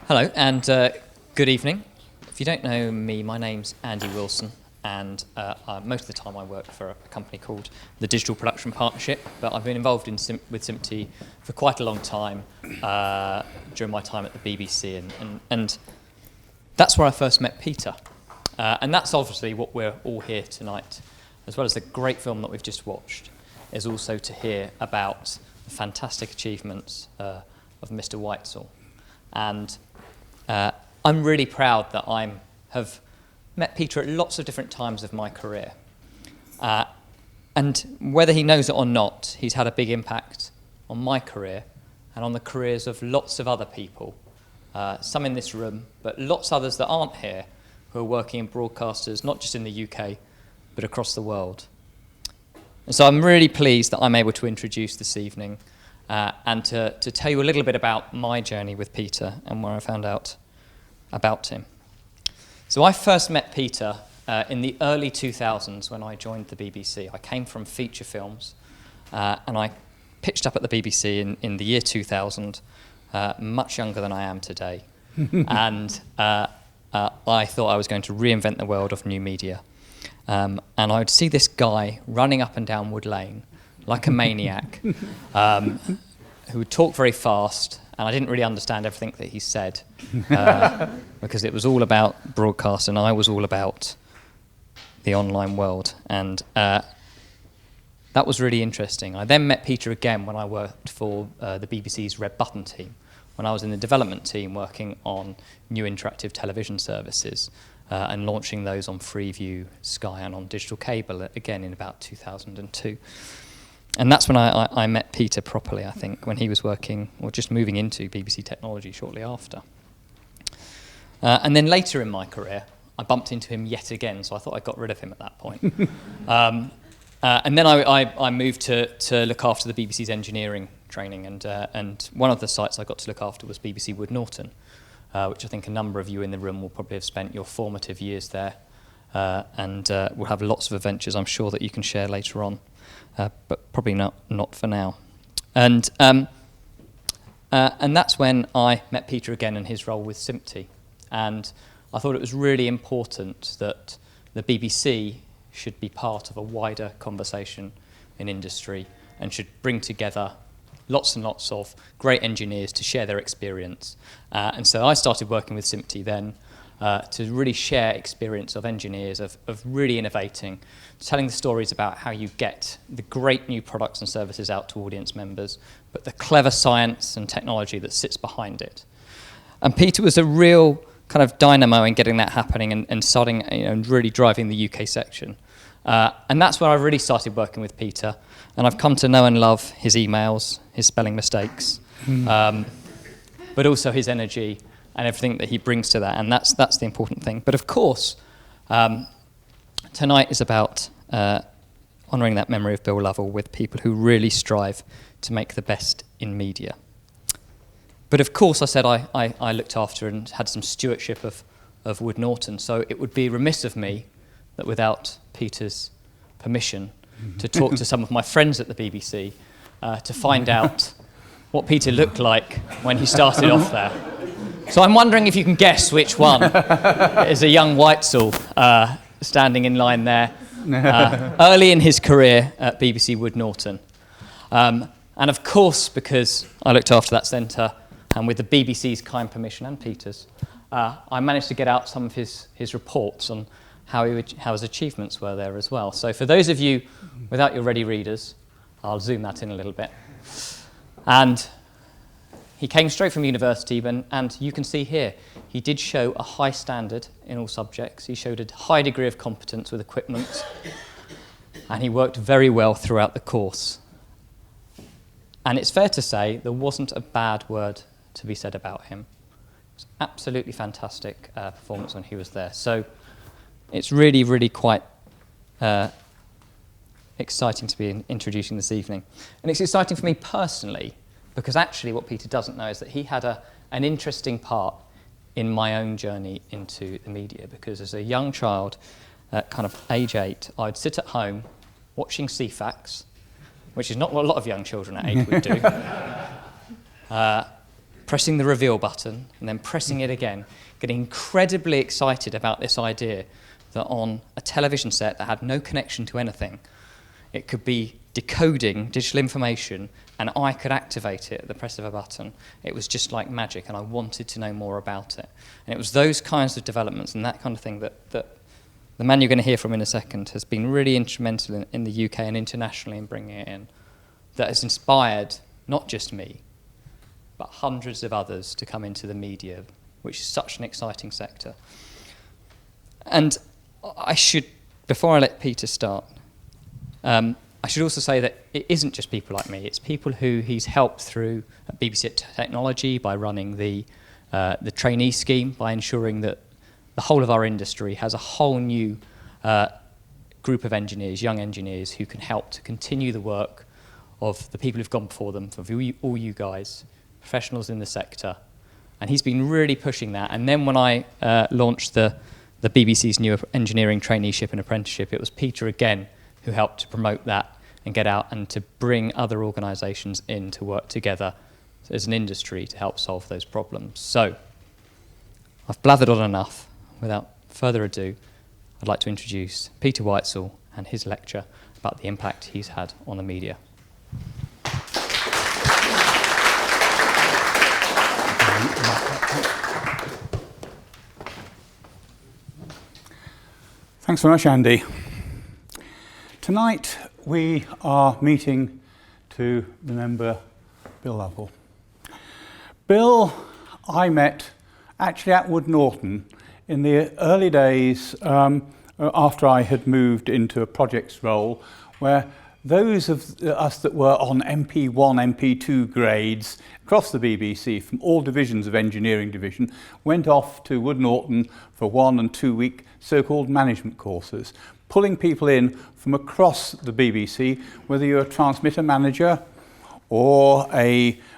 Hello and good evening. If you don't know me, my name's Andy Wilson, and most of the time I work for a company called the Digital Production Partnership, but I've been involved with SMPTE for quite a long time during my time at the BBC, and that's where I first met Peter. And that's obviously what we're all here tonight, as well as the great film that we've just watched, is also to hear about the fantastic achievements of Mr. Weitzel. And I'm really proud that I have met Peter at lots of different times of my career. And whether he knows it or not, he's had a big impact on my career and on the careers of lots of other people, some in this room, but lots others that aren't here, who are working in broadcasters, not just in the UK, but across the world. And so I'm really pleased that I'm able to introduce this evening and to tell you a little bit about my journey with Peter and where I found out about him. So I first met Peter in the early 2000s when I joined the BBC. I came from feature films and I pitched up at the BBC in the year 2000, much younger than I am today. And I thought I was going to reinvent the world of new media. And I would see this guy running up and down Wood Lane like a maniac, who would talk very fast, and I didn't really understand everything that he said, because it was all about broadcast and I was all about the online world, and that was really interesting. I then met Peter again when I worked for the BBC's Red Button team, when I was in the development team working on new interactive television services and launching those on Freeview, Sky and on digital cable, again in about 2002. And that's when I met Peter properly, I think, when he was working, or just moving into BBC Technology shortly after. And then later in my career, I bumped into him yet again, so I thought I got rid of him at that point. And then I moved to look after the BBC's engineering training, and one of the sites I got to look after was BBC Wood Norton, which I think a number of you in the room will probably have spent your formative years there, and we'll have lots of adventures, I'm sure, that you can share later on. But probably not for now. And that's when I met Peter again in his role with SMPTE. And I thought it was really important that the BBC should be part of a wider conversation in industry and should bring together lots and lots of great engineers to share their experience. And so I started working with SMPTE then to really share experience of engineers, of really innovating, telling the stories about how you get the great new products and services out to audience members, but the clever science and technology that sits behind it. And Peter was a real kind of dynamo in getting that happening and starting, and really driving the UK section. And that's where I really started working with Peter, and I've come to know and love his emails, his spelling mistakes, but also his energy and everything that he brings to that, and that's the important thing. But of course, tonight is about honouring that memory of Bill Lovell with people who really strive to make the best in media. But of course, I said I looked after and had some stewardship of Wood Norton, so it would be remiss of me that without Peter's permission to talk to some of my friends at the BBC to find out what Peter looked like when he started off there. So I'm wondering if you can guess which one is a young Whitesell standing in line there, early in his career at BBC Wood Norton. And of course, because I looked after that centre, and with the BBC's kind permission and Peter's, I managed to get out some of his reports on how his achievements were there as well. So for those of you without your ready readers, I'll zoom that in a little bit. And he came straight from university, and you can see here, he did show a high standard in all subjects. He showed a high degree of competence with equipment, and he worked very well throughout the course. And it's fair to say there wasn't a bad word to be said about him. It was absolutely fantastic performance when he was there. So it's really, really quite exciting to be introducing this evening. And it's exciting for me personally, because actually what Peter doesn't know is that he had an interesting part in my own journey into the media, because as a young child, at kind of age 8, I'd sit at home watching CFAX, which is not what a lot of young children at 8 would do, pressing the reveal button and then pressing it again, getting incredibly excited about this idea that on a television set that had no connection to anything, it could be decoding digital information and I could activate it at the press of a button. It was just like magic, and I wanted to know more about it. And it was those kinds of developments and that kind of thing that the man you're going to hear from in a second has been really instrumental in the UK and internationally in bringing it in, that has inspired not just me, but hundreds of others to come into the media, which is such an exciting sector. And I should, before I let Peter start, I should also say that it isn't just people like me. It's people who he's helped through BBC Technology by running the trainee scheme, by ensuring that the whole of our industry has a whole new group of engineers, young engineers, who can help to continue the work of the people who've gone before them, for all you guys, professionals in the sector. And he's been really pushing that. And then when I launched the BBC's new engineering traineeship and apprenticeship, it was Peter again who helped to promote that and get out and to bring other organisations in to work together as an industry to help solve those problems. So, I've blathered on enough. Without further ado, I'd like to introduce Peter Weitzel and his lecture about the impact he's had on the media. Thanks very much, Andy. Tonight we are meeting to remember Bill Lovell. Bill, I met actually at Wood Norton in the early days after I had moved into a projects role, where those of us that were on MP1, MP2 grades across the BBC from all divisions of engineering division went off to Wood Norton for 1 and 2 week so-called management courses, pulling people in from across the BBC, whether you're a transmitter manager or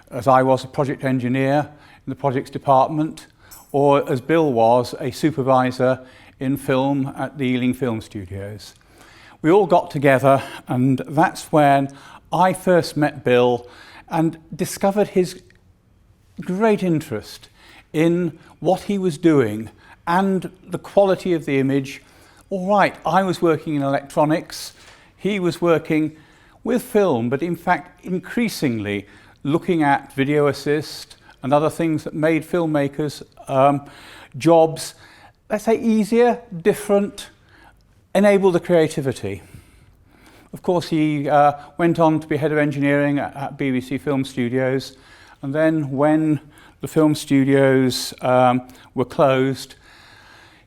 as I was, a project engineer in the projects department, or as Bill was, a supervisor in film at the Ealing Film Studios. We all got together, and that's when I first met Bill and discovered his great interest in what he was doing and the quality of the image. All right, I was working in electronics, he was working with film, but in fact increasingly looking at video assist and other things that made filmmakers' jobs, let's say, easier, different, enable the creativity. Of course, he went on to be head of engineering at BBC Film Studios, and then when the film studios were closed,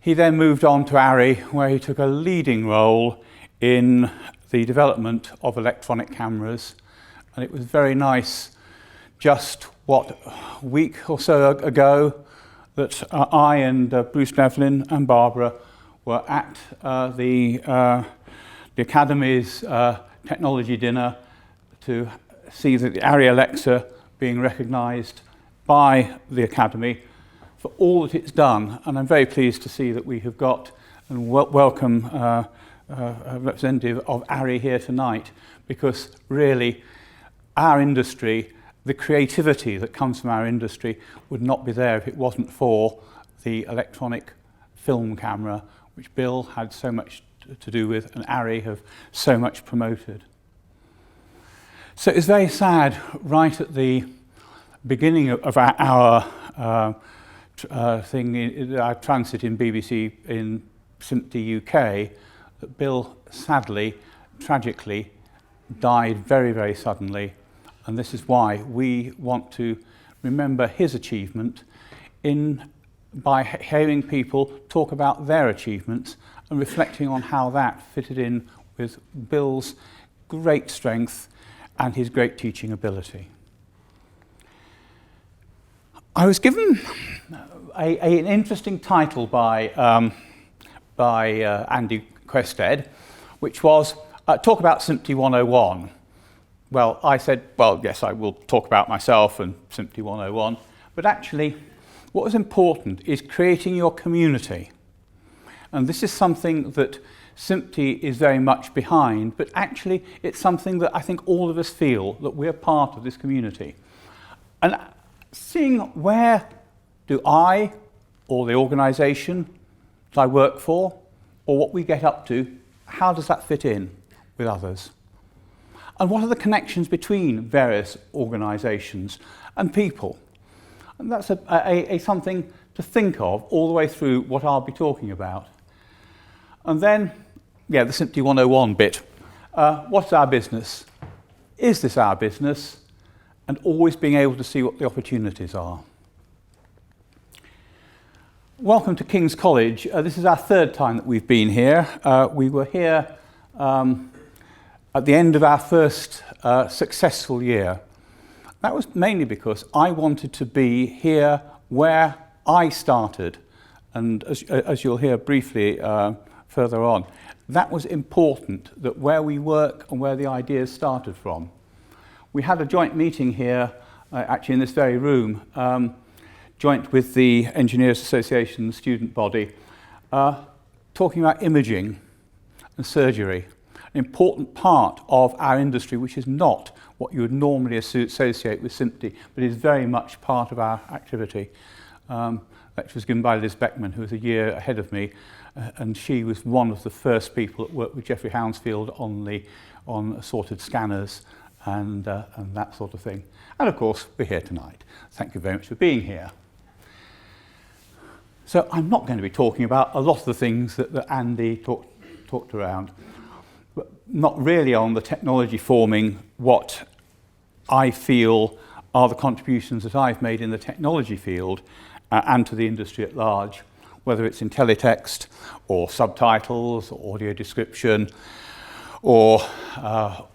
he then moved on to ARRI, where he took a leading role in the development of electronic cameras. And it was very nice, just a week or so ago, that I and Bruce Devlin and Barbara were at the Academy's technology dinner to see that the ARRI Alexa being recognised by the Academy for all that it's done. And I'm very pleased to see that we have got and welcome a representative of ARRI here tonight, because really our industry, the creativity that comes from our industry would not be there if it wasn't for the electronic film camera, which Bill had so much to do with and ARRI have so much promoted. So it's very sad right at the beginning of our transit in BBC in SMPTE UK, that Bill sadly, tragically, died very, very suddenly. And this is why we want to remember his achievement by hearing people talk about their achievements and reflecting on how that fitted in with Bill's great strength and his great teaching ability. I was given an interesting title by Andy Quested, which was talk about SMPTE 101. Well, I said, well, yes, I will talk about myself and SMPTE 101, but actually what was important is creating your community. And this is something that SMPTE is very much behind, but actually it's something that I think all of us feel, that we're part of this community. And seeing where do I or the organisation that I work for or what we get up to, how does that fit in with others? And what are the connections between various organisations and people? And that's something to think of all the way through what I'll be talking about. And then, the SMPTE 101 bit. What's our business? Is this our business? And always being able to see what the opportunities are. Welcome to King's College. This is our third time that we've been here. We were here at the end of our first successful year. That was mainly because I wanted to be here where I started. And as you'll hear briefly further on, that was important, that where we work and where the ideas started from. We had a joint meeting here, actually in this very room, joint with the Engineers Association student body, talking about imaging and surgery, an important part of our industry, which is not what you would normally associate with SMPTE, but is very much part of our activity. Lecture was given by Liz Beckman, who was a year ahead of me, and she was one of the first people that worked with Geoffrey Hounsfield on assorted scanners and that sort of thing. And of course, we're here tonight. Thank you very much for being here. So I'm not going to be talking about a lot of the things that Andy talked around, but not really on the technology forming what I feel are the contributions that I've made in the technology field and to the industry at large, whether it's in teletext or subtitles or audio description or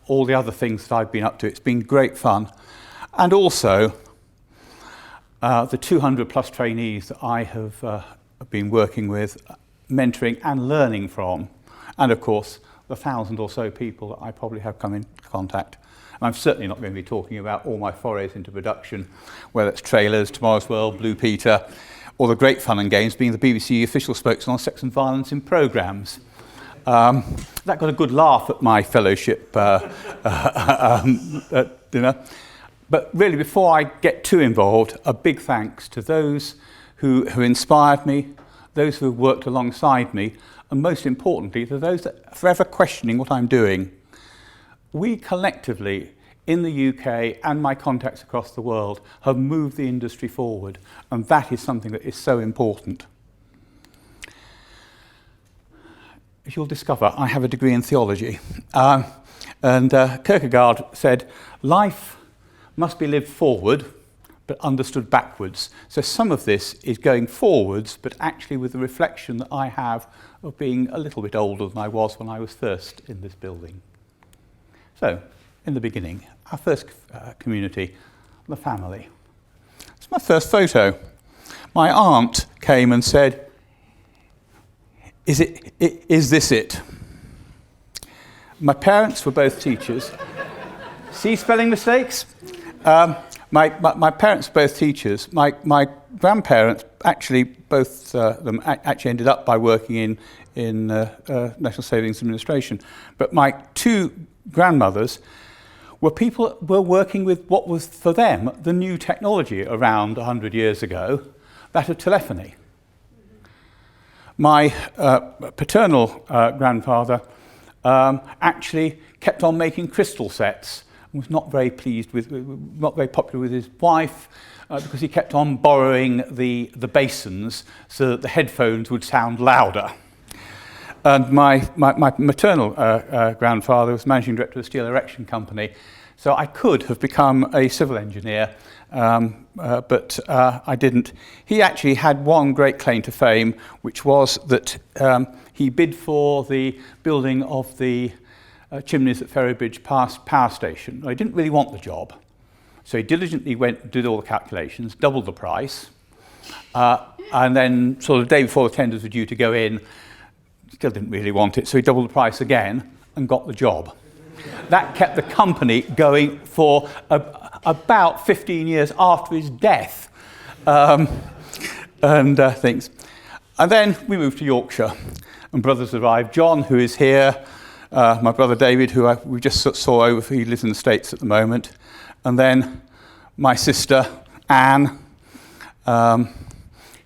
all the other things that I've been up to. It's been great fun. And also the 200 plus trainees that I have been working with, mentoring and learning from. And of course, the 1,000 or so people that I probably have come in contact. And I'm certainly not going to be talking about all my forays into production, whether it's Trailers, Tomorrow's World, Blue Peter, or the great fun and games being the BBC official spokesman on sex and violence in programmes. That got a good laugh at my fellowship at dinner. But really, before I get too involved, a big thanks to those who inspired me, those who have worked alongside me, and most importantly, to those that are forever questioning what I'm doing. We collectively, in the UK and my contacts across the world, have moved the industry forward, and that is something that is so important. As you'll discover, I have a degree in theology. And Kierkegaard said, life must be lived forward, but understood backwards. So some of this is going forwards, but actually with the reflection that I have of being a little bit older than I was when I was first in this building. So, in the beginning, our first community, the family. It's my first photo. My aunt came and said, is this it? My parents were both teachers. See spelling mistakes? My parents were both teachers. My grandparents, actually, both them actually ended up by working in National Savings Administration. But my two grandmothers were working with what was for them the new technology around 100 years ago, that of telephony. My paternal grandfather actually kept on making crystal sets and was not very popular with his wife because he kept on borrowing the basins so that the headphones would sound louder. And my maternal grandfather was managing director of the Steel Erection Company, so I could have become a civil engineer, but I didn't. He actually had one great claim to fame, which was that he bid for the building of the chimneys at Ferrybridge Power Station. He didn't really want the job, so he diligently went and did all the calculations, doubled the price, and then sort of the day before the tenders were due to go in, still didn't really want it, so he doubled the price again and got the job. That kept the company going for about 15 years after his death, and things. And then we moved to Yorkshire, and brothers arrived. John, who is here, my brother David, who we just saw over, he lives in the States at the moment, and then my sister Anne.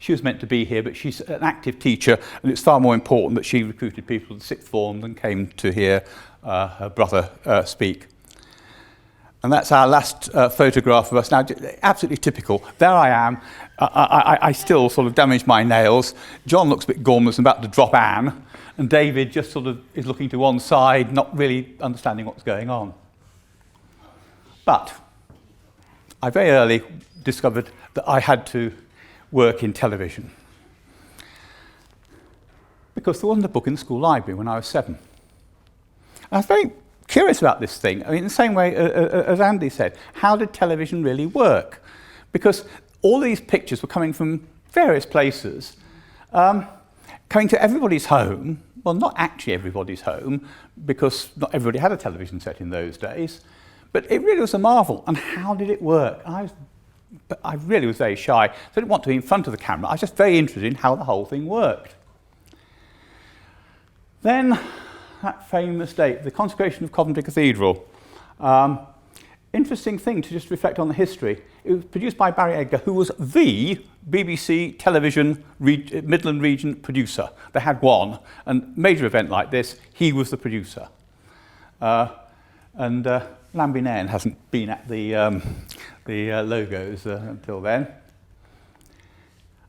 She was meant to be here, but she's an active teacher, and it's far more important that she recruited people to the sixth form than came to hear her brother speak. And that's our last photograph of us. Now, absolutely typical. There I am. I still sort of damage my nails. John looks a bit gormless and about to drop Anne. And David just sort of is looking to one side, not really understanding what's going on. But I very early discovered that I had to work in television, because there wasn't a book in the school library when I was 7. I was very curious about this thing. I mean, in the same way as Andy said, how did television really work? Because all these pictures were coming from various places, coming to everybody's home. Well, not actually everybody's home, because not everybody had a television set in those days, but it really was a marvel. And how did it work? But I really was very shy, so I didn't want to be in front of the camera. I was just very interested in how the whole thing worked. Then, that famous date, the consecration of Coventry Cathedral. Interesting thing to just reflect on the history. It was produced by Barry Edgar, who was the BBC television Midland region producer. They had one, and major event like this, he was the producer. Lambie Nairn hasn't been at the logos until then.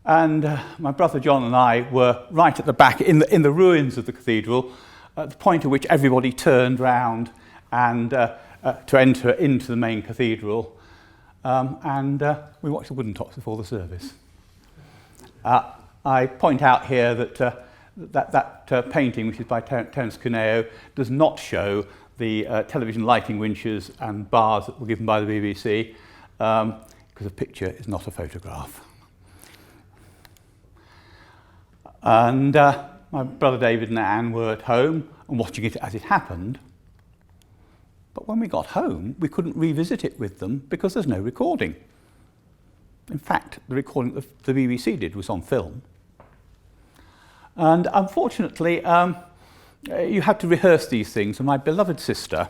And my brother John and I were right at the back in the ruins of the cathedral, at the point at which everybody turned round and to enter into the main cathedral. We watched the wooden tops before the service. I point out here that that painting, which is by Terence Cuneo, does not show the television lighting winches and bars that were given by the BBC, because a picture is not a photograph. And my brother David and Anne were at home and watching it as it happened. But when we got home, we couldn't revisit it with them because there's no recording. In fact, the recording that the BBC did was on film. And unfortunately, you had to rehearse these things, and my beloved sister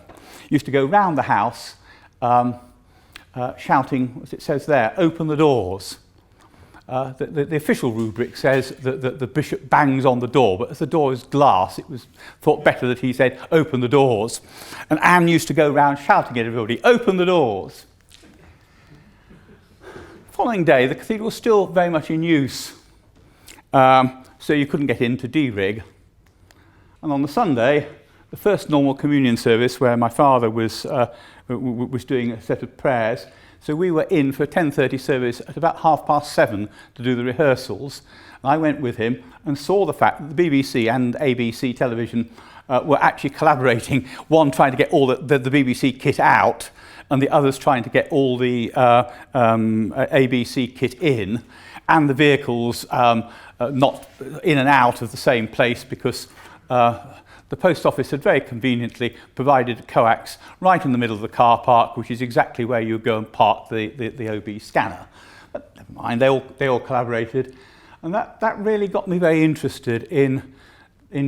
used to go round the house shouting, as it says there, "Open the doors." The official rubric says that the bishop bangs on the door, but as the door is glass, it was thought better that he said, "Open the doors." And Anne used to go round shouting at everybody, "Open the doors." The following day, the cathedral was still very much in use, so you couldn't get in to de-rig. And on the Sunday, the first normal communion service, where my father was doing a set of prayers, so we were in for a 10:30 service at about 7:30 to do the rehearsals. And I went with him and saw the fact that the BBC and ABC television were actually collaborating, one trying to get all the BBC kit out, and the others trying to get all the ABC kit in, and the vehicles not in and out of the same place, because the post office had very conveniently provided coax right in the middle of the car park, which is exactly where you go and park the OB scanner. But never mind, they all collaborated. And that really got me very interested in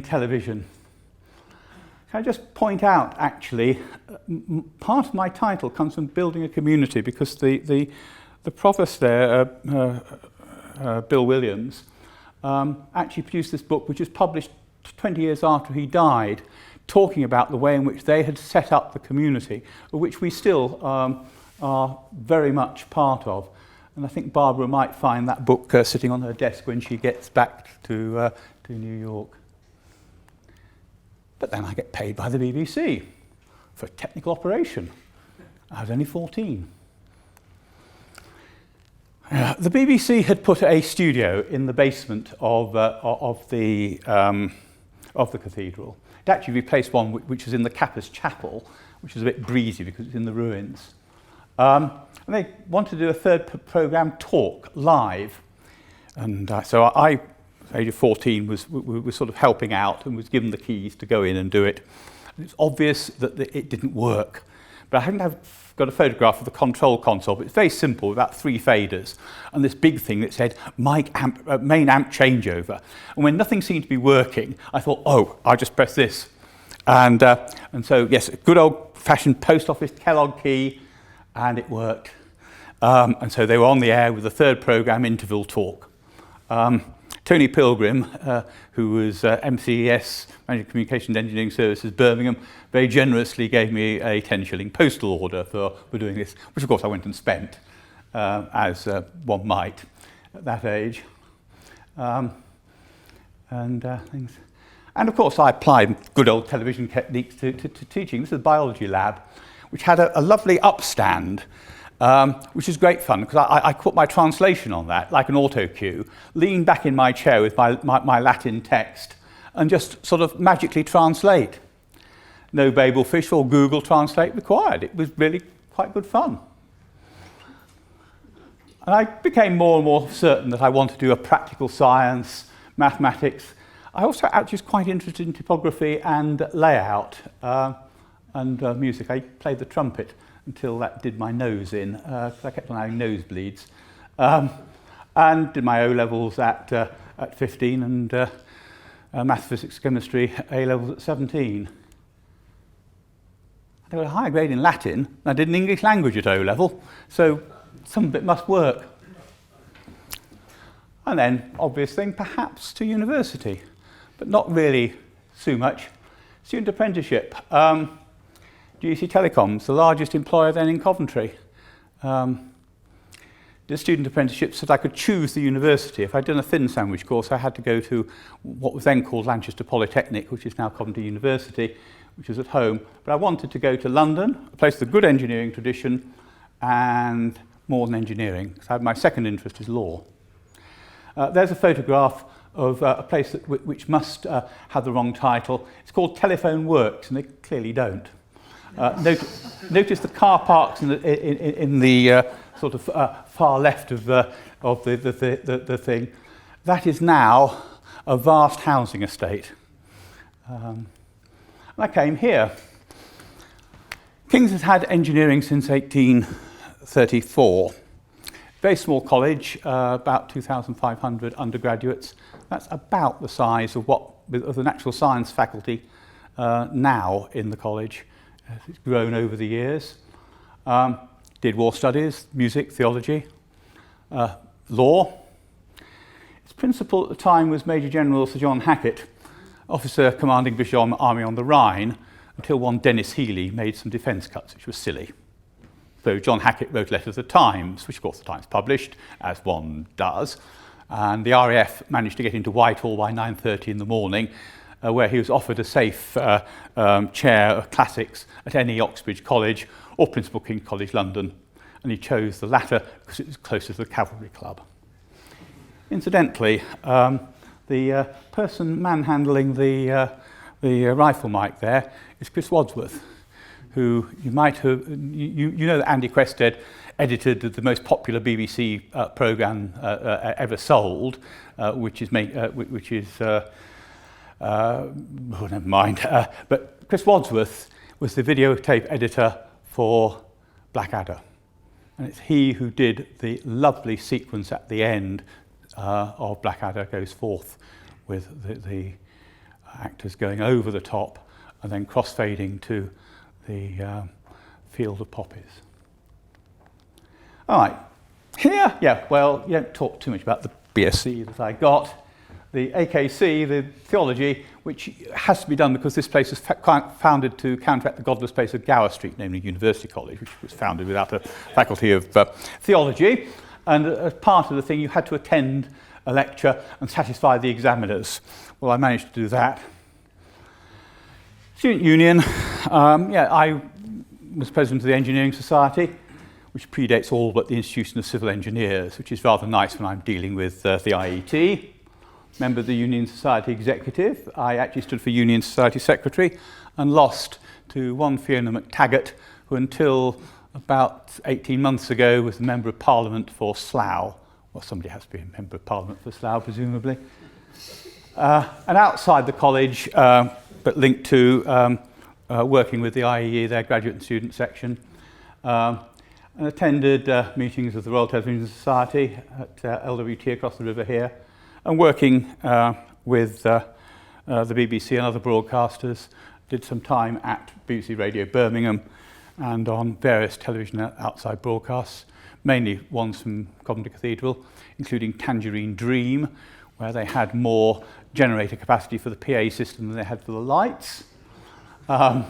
television. Can I just point out, actually, part of my title comes from building a community, because the provost there, Bill Williams, actually produced this book, which was published 20 years after he died, talking about the way in which they had set up the community, of which we still are very much part of. And I think Barbara might find that book sitting on her desk when she gets back to New York. But then I get paid by the BBC for a technical operation. I was only 14. The BBC had put a studio in the basement of the cathedral. It actually replaced one which was in the Kappa's Chapel, which was a bit breezy because it's in the ruins. And they wanted to do a third programme, Talk, live. And so I, at the age of 14, was sort of helping out and was given the keys to go in and do it. And it's obvious that it didn't work. But I hadn't got a photograph of the control console, but it's very simple, about 3 faders, and this big thing that said main amp changeover. And when nothing seemed to be working, I thought, oh, I'll just press this. And so, yes, a good old-fashioned post office Kellogg key, and it worked. And so they were on the air with the third programme, Interval Talk. Tony Pilgrim, who was MCES, Managing Communications Engineering Services, Birmingham, very generously gave me a 10-shilling postal order for doing this, which of course I went and spent, as one might at that age. Things. And of course I applied good old television techniques to teaching. This is a biology lab, which had a lovely upstand, which is great fun, because I put my translation on that, like an auto cue, lean back in my chair with my Latin text, and just sort of magically translate. No Babelfish or Google Translate required. It was really quite good fun. And I became more and more certain that I wanted to do a practical science, mathematics. I also actually was quite interested in typography and layout and music. I played the trumpet until that did my nose in, because I kept on having nosebleeds. And did my O-levels at 15 and maths, physics, chemistry, A-levels at 17. I got a higher grade in Latin, and I did an English language at O-level, so some of it must work. And then, obvious thing, perhaps to university, but not really so much. Student apprenticeship. GC Telecoms, the largest employer then in Coventry. The student apprenticeship so that I could choose the university. If I'd done a thin sandwich course, I had to go to what was then called Lancaster Polytechnic, which is now Coventry University, which was at home. But I wanted to go to London, a place with a good engineering tradition, and more than engineering. So my second interest is law. There's a photograph of a place which must have the wrong title. It's called Telephone Works, and they clearly don't. Notice the car parks in the sort of far left of the thing. That is now a vast housing estate. And I came here. King's has had engineering since 1834. Very small college, about 2,500 undergraduates. That's about the size of the natural science faculty now in the college. It's grown over the years. Did war studies, music, theology, law. Its principal at the time was Major General Sir John Hackett, officer commanding British Army on the Rhine, until one Dennis Healy made some defence cuts, which was silly. So John Hackett wrote a letter to the Times, which of course the Times published, as one does, and the RAF managed to get into Whitehall by 9:30 in the morning, where he was offered a safe chair of classics at any Oxbridge College or Principal King's College London, and he chose the latter because it was closer to the Cavalry Club. Incidentally, the person manhandling the rifle mic there is Chris Wadsworth, who you might have, you know that Andy Quested edited the most popular BBC programme ever sold, which is oh, never mind. But Chris Wadsworth was the videotape editor for Blackadder. And it's he who did the lovely sequence at the end of Blackadder Goes Forth, with the actors going over the top and then cross-fading to the field of poppies. All right. Here, yeah, well, you don't talk too much about the BSc that I got. The AKC, the theology, which has to be done because this place was founded to counteract the godless place of Gower Street, namely University College, which was founded without a faculty of theology. And as part of the thing, you had to attend a lecture and satisfy the examiners. Well, I managed to do that. Student Union, I was president of the Engineering Society, which predates all but the Institution of Civil Engineers, which is rather nice when I'm dealing with the IET. Member of the Union Society Executive. I actually stood for Union Society Secretary and lost to one Fiona McTaggart, who until about 18 months ago was the Member of Parliament for Slough. Well, somebody has to be a Member of Parliament for Slough, presumably. And outside the college, but linked to working with the IEE, their graduate and student section, and attended meetings of the Royal Television Society at LWT across the river here, and working with the BBC and other broadcasters. Did some time at BBC Radio Birmingham and on various television outside broadcasts. mainly ones from Coventry Cathedral, including Tangerine Dream, where they had more generator capacity for the PA system than they had for the lights. My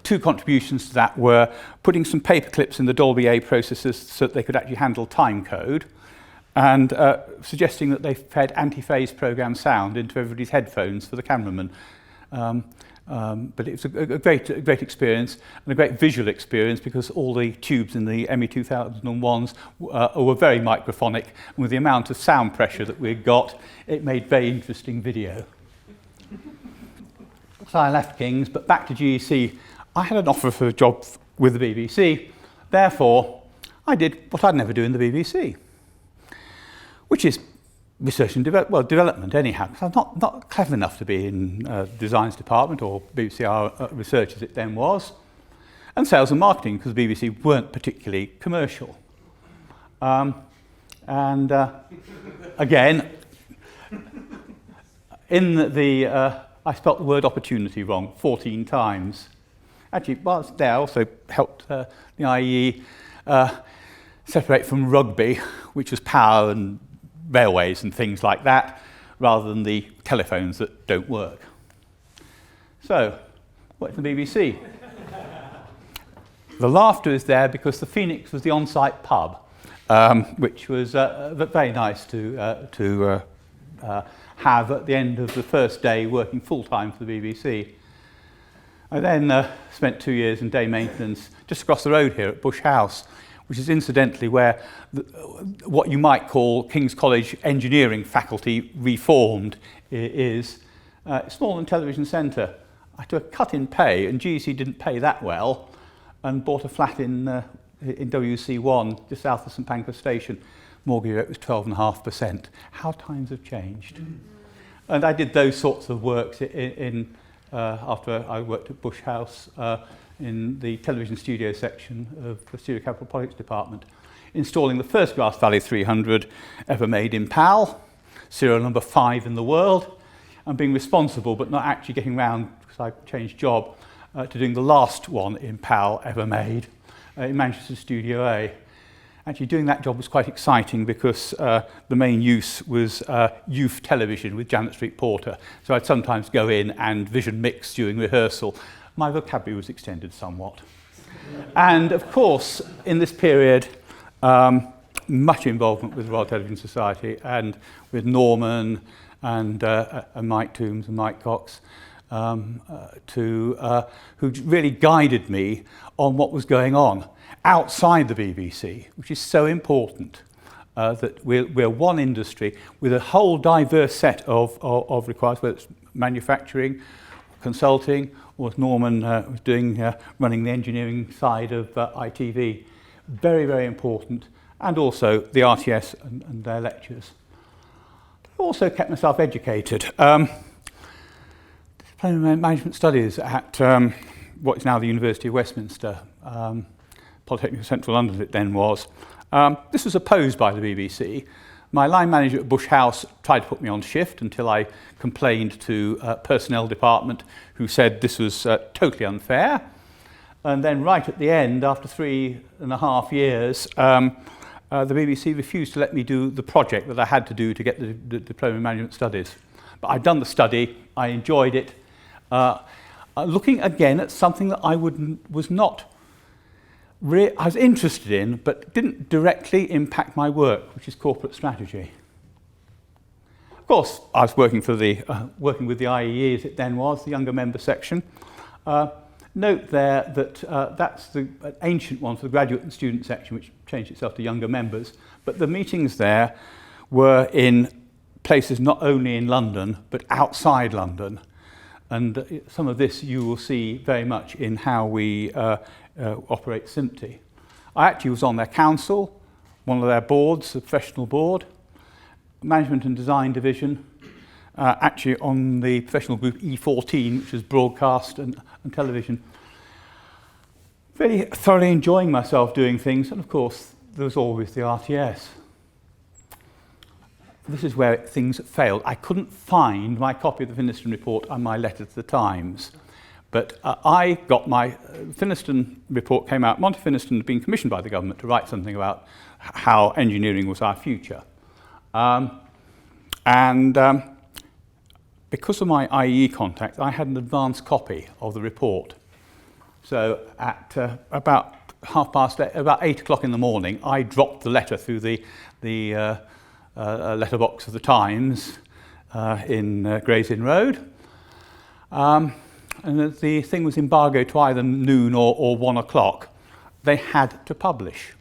two contributions to that were putting some paper clips in the Dolby A processors so that they could actually handle time code, and suggesting that they fed anti-phase program sound into everybody's headphones for the cameraman. But it was a great experience, and a great visual experience, because all the tubes in the ME 2001s were very microphonic, and with the amount of sound pressure that we got, it made very interesting video. So I left King's, but back to GEC. I had an offer for a job with the BBC. Therefore, I did what I'd never do in the BBC, which is research and development anyhow, because I'm not clever enough to be in designs department or BBC research as it then was, and sales and marketing, because the BBC weren't particularly commercial. Again, I spelt the word opportunity wrong 14 times. Actually, while I was there, I also helped the IEE separate from rugby, which was power and railways and things like that, rather than the telephones that don't work. So, what's the BBC? The laughter is there because the Phoenix was the on-site pub, which was very nice to have at the end of the first day working full-time for the BBC. I then spent 2 years in day maintenance just across the road here at Bush House, which is incidentally where what you might call King's College engineering faculty reformed is. Small and television centre. I took a cut in pay, and GEC didn't pay that well, and bought a flat in WC1 just south of St Pancras Station. Mortgage rate was 12.5%. How times have changed. And I did those sorts of works after I worked at Bush House in the television studio section of the Studio Capital Projects Department, installing the first Grass Valley 300 ever made in PAL, serial number 5 in the world, and being responsible but not actually getting round, because I changed job, to doing the last one in PAL ever made in Manchester Studio A. Actually, doing that job was quite exciting because the main use was youth television with Janet Street Porter. So I'd sometimes go in and vision mix during rehearsal. My vocabulary was extended somewhat. And of course, in this period, much involvement with the Royal Television Society and with Norman and Mike Toombs and Mike Cox, who really guided me on what was going on outside the BBC, which is so important, that we're one industry with a whole diverse set of requirements, whether it's manufacturing, consulting, or as Norman was doing, running the engineering side of ITV. Very, very important, and also the RTS and their lectures. I also kept myself educated. Diploma in Management Studies at what is now the University of Westminster, Polytechnic of Central London it then was. This was opposed by the BBC. My line manager at Bush House tried to put me on shift until I complained to personnel department, who said this was totally unfair. And then right at the end, after 3.5 years, the BBC refused to let me do the project that I had to do to get the Diploma in Management Studies. But I'd done the study, I enjoyed it. Looking again at something that I was interested in, but didn't directly impact my work, which is corporate strategy. Of course, I was working with the IEE as it then was, the younger member section. Note there that that's an ancient one for the graduate and student section, which changed itself to younger members. But the meetings there were in places not only in London, but outside London. And some of this you will see very much in how we operate SMPTE. I actually was on their council, one of their boards, the professional board, management and design division, actually on the professional group E14, which is broadcast and television. Really thoroughly enjoying myself doing things, and of course there was always the RTS. This is where things failed. I couldn't find my copy of the Finniston report and my letter to the Times, But I got my Finniston report came out. Monty Finniston had been commissioned by the government to write something about how engineering was our future. Because of my IEE contact, I had an advance copy of the report. So at about 8 o'clock in the morning, I dropped the letter through the letterbox of the Times in Gray's Inn Road. And the thing was embargoed to either noon or 1 o'clock. They had to publish.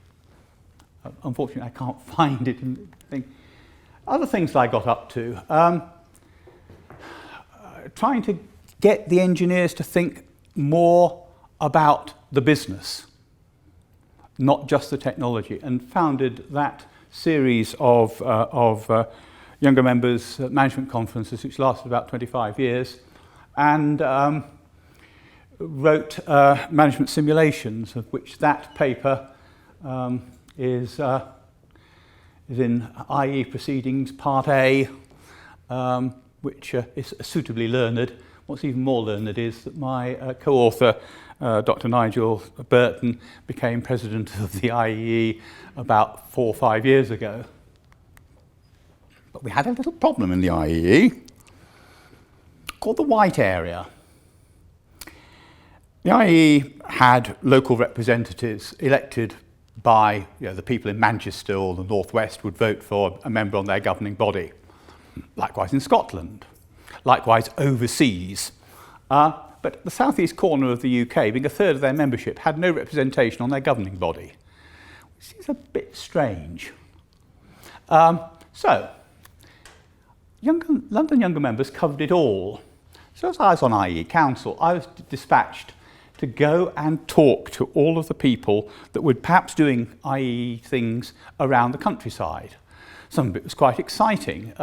Unfortunately, I can't find it. Other things I got up to. Trying to get the engineers to think more about the business, not just the technology, and founded that series of younger members' management conferences, which lasted about 25 years, and wrote management simulations, of which that paper is in IE Proceedings Part A, which is suitably learned. What's even more learned is that my co-author, Dr. Nigel Burton, became president of the IEE about 4 or 5 years ago. But we had a little problem in the IEE called the white area. The IEE had local representatives elected by the people in Manchester or the North West would vote for a member on their governing body. Likewise in Scotland, likewise overseas. But the southeast corner of the UK, being a third of their membership, had no representation on their governing body, which is a bit strange. So, London Younger Members covered it all. So as I was on IE Council, I was dispatched to go and talk to all of the people that were perhaps doing IE things around the countryside. Some of it was quite exciting.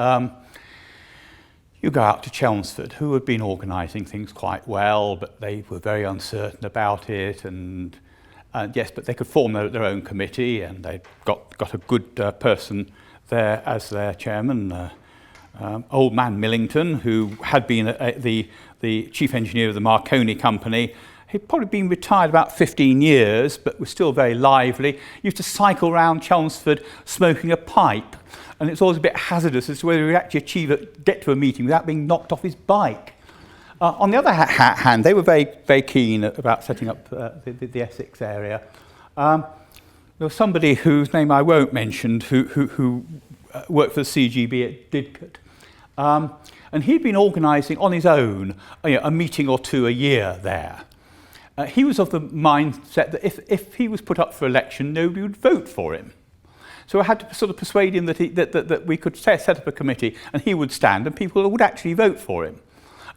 You go out to Chelmsford, who had been organising things quite well, but they were very uncertain about it, and yes, but they could form their own committee, and they got a good person there as their chairman, old man Millington, who had been the chief engineer of the Marconi company. He'd probably been retired about 15 years, but was still very lively. Used to cycle around Chelmsford smoking a pipe, and it's always a bit hazardous as to whether he'd actually get to a meeting without being knocked off his bike. On the other hand, they were very, very keen about setting up the Essex area. There was somebody whose name I won't mention who worked for the CGB at Didcot. And he'd been organising on his own a meeting or two a year there. He was of the mindset that if he was put up for election, nobody would vote for him. So I had to sort of persuade him that we could set up a committee and he would stand and people would actually vote for him.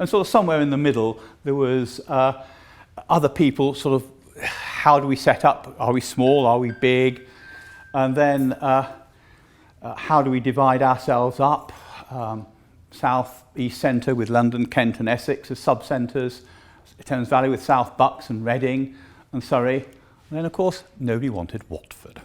And sort of somewhere in the middle, there was other people sort of, how do we set up? Are we small? Are we big? And then how do we divide ourselves up? South, East Centre with London, Kent and Essex as sub-centres. Thames Valley with South Bucks and Reading and Surrey. And then, of course, nobody wanted Watford.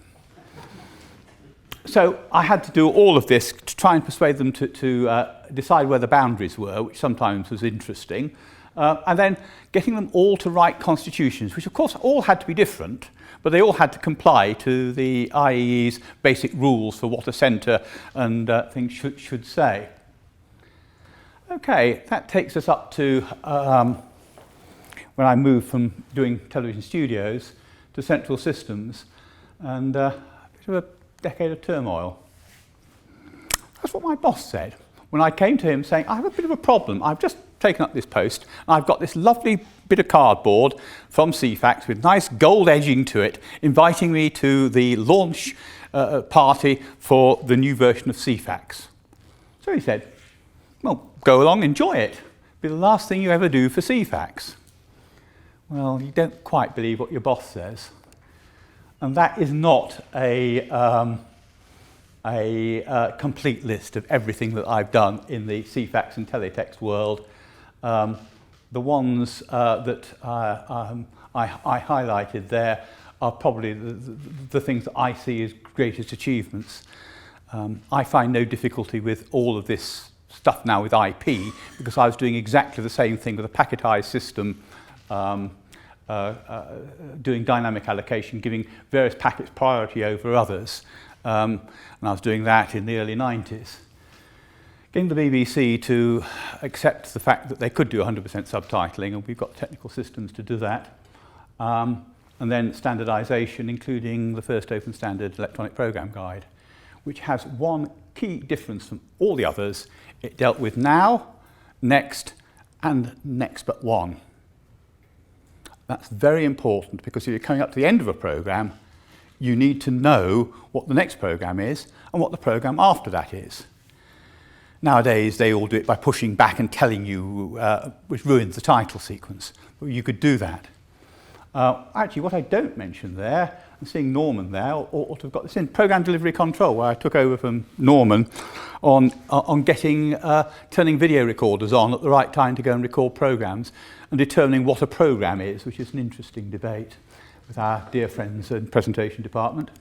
So I had to do all of this to try and persuade them to decide where the boundaries were, which sometimes was interesting, and then getting them all to write constitutions, which, of course, all had to be different, but they all had to comply to the IEE's basic rules for what a centre and things should say. Okay, that takes us up to when I moved from doing television studios to central systems, and a bit of a decade of turmoil. That's what my boss said when I came to him saying, I have a bit of a problem. I've just taken up this post, and I've got this lovely bit of cardboard from CFAX with nice gold edging to it, inviting me to the launch party for the new version of CFAX. So he said, well, go along, enjoy it. It'll be the last thing you ever do for CFAX. Well, you don't quite believe what your boss says. And that is not a complete list of everything that I've done in the CFAX and teletext world. The ones that I highlighted there are probably the things that I see as greatest achievements. I find no difficulty with all of this stuff now with IP, because I was doing exactly the same thing with a packetized system doing dynamic allocation, giving various packets priority over others. And I was doing that in the early 90s. Getting the BBC to accept the fact that they could do 100% subtitling, and we've got technical systems to do that. And then standardization, including the first open standard electronic program guide, which has one key difference from all the others. It dealt with now, next, and next but one. That's very important, because if you're coming up to the end of a program, you need to know what the next program is and what the program after that is. Nowadays, they all do it by pushing back and telling you, which ruins the title sequence. But you could do that. Actually, what I don't mention there, and seeing Norman there, ought to have got this in program delivery control, where I took over from Norman on getting turning video recorders on at the right time to go and record programs, and determining what a program is, which is an interesting debate with our dear friends in presentation department.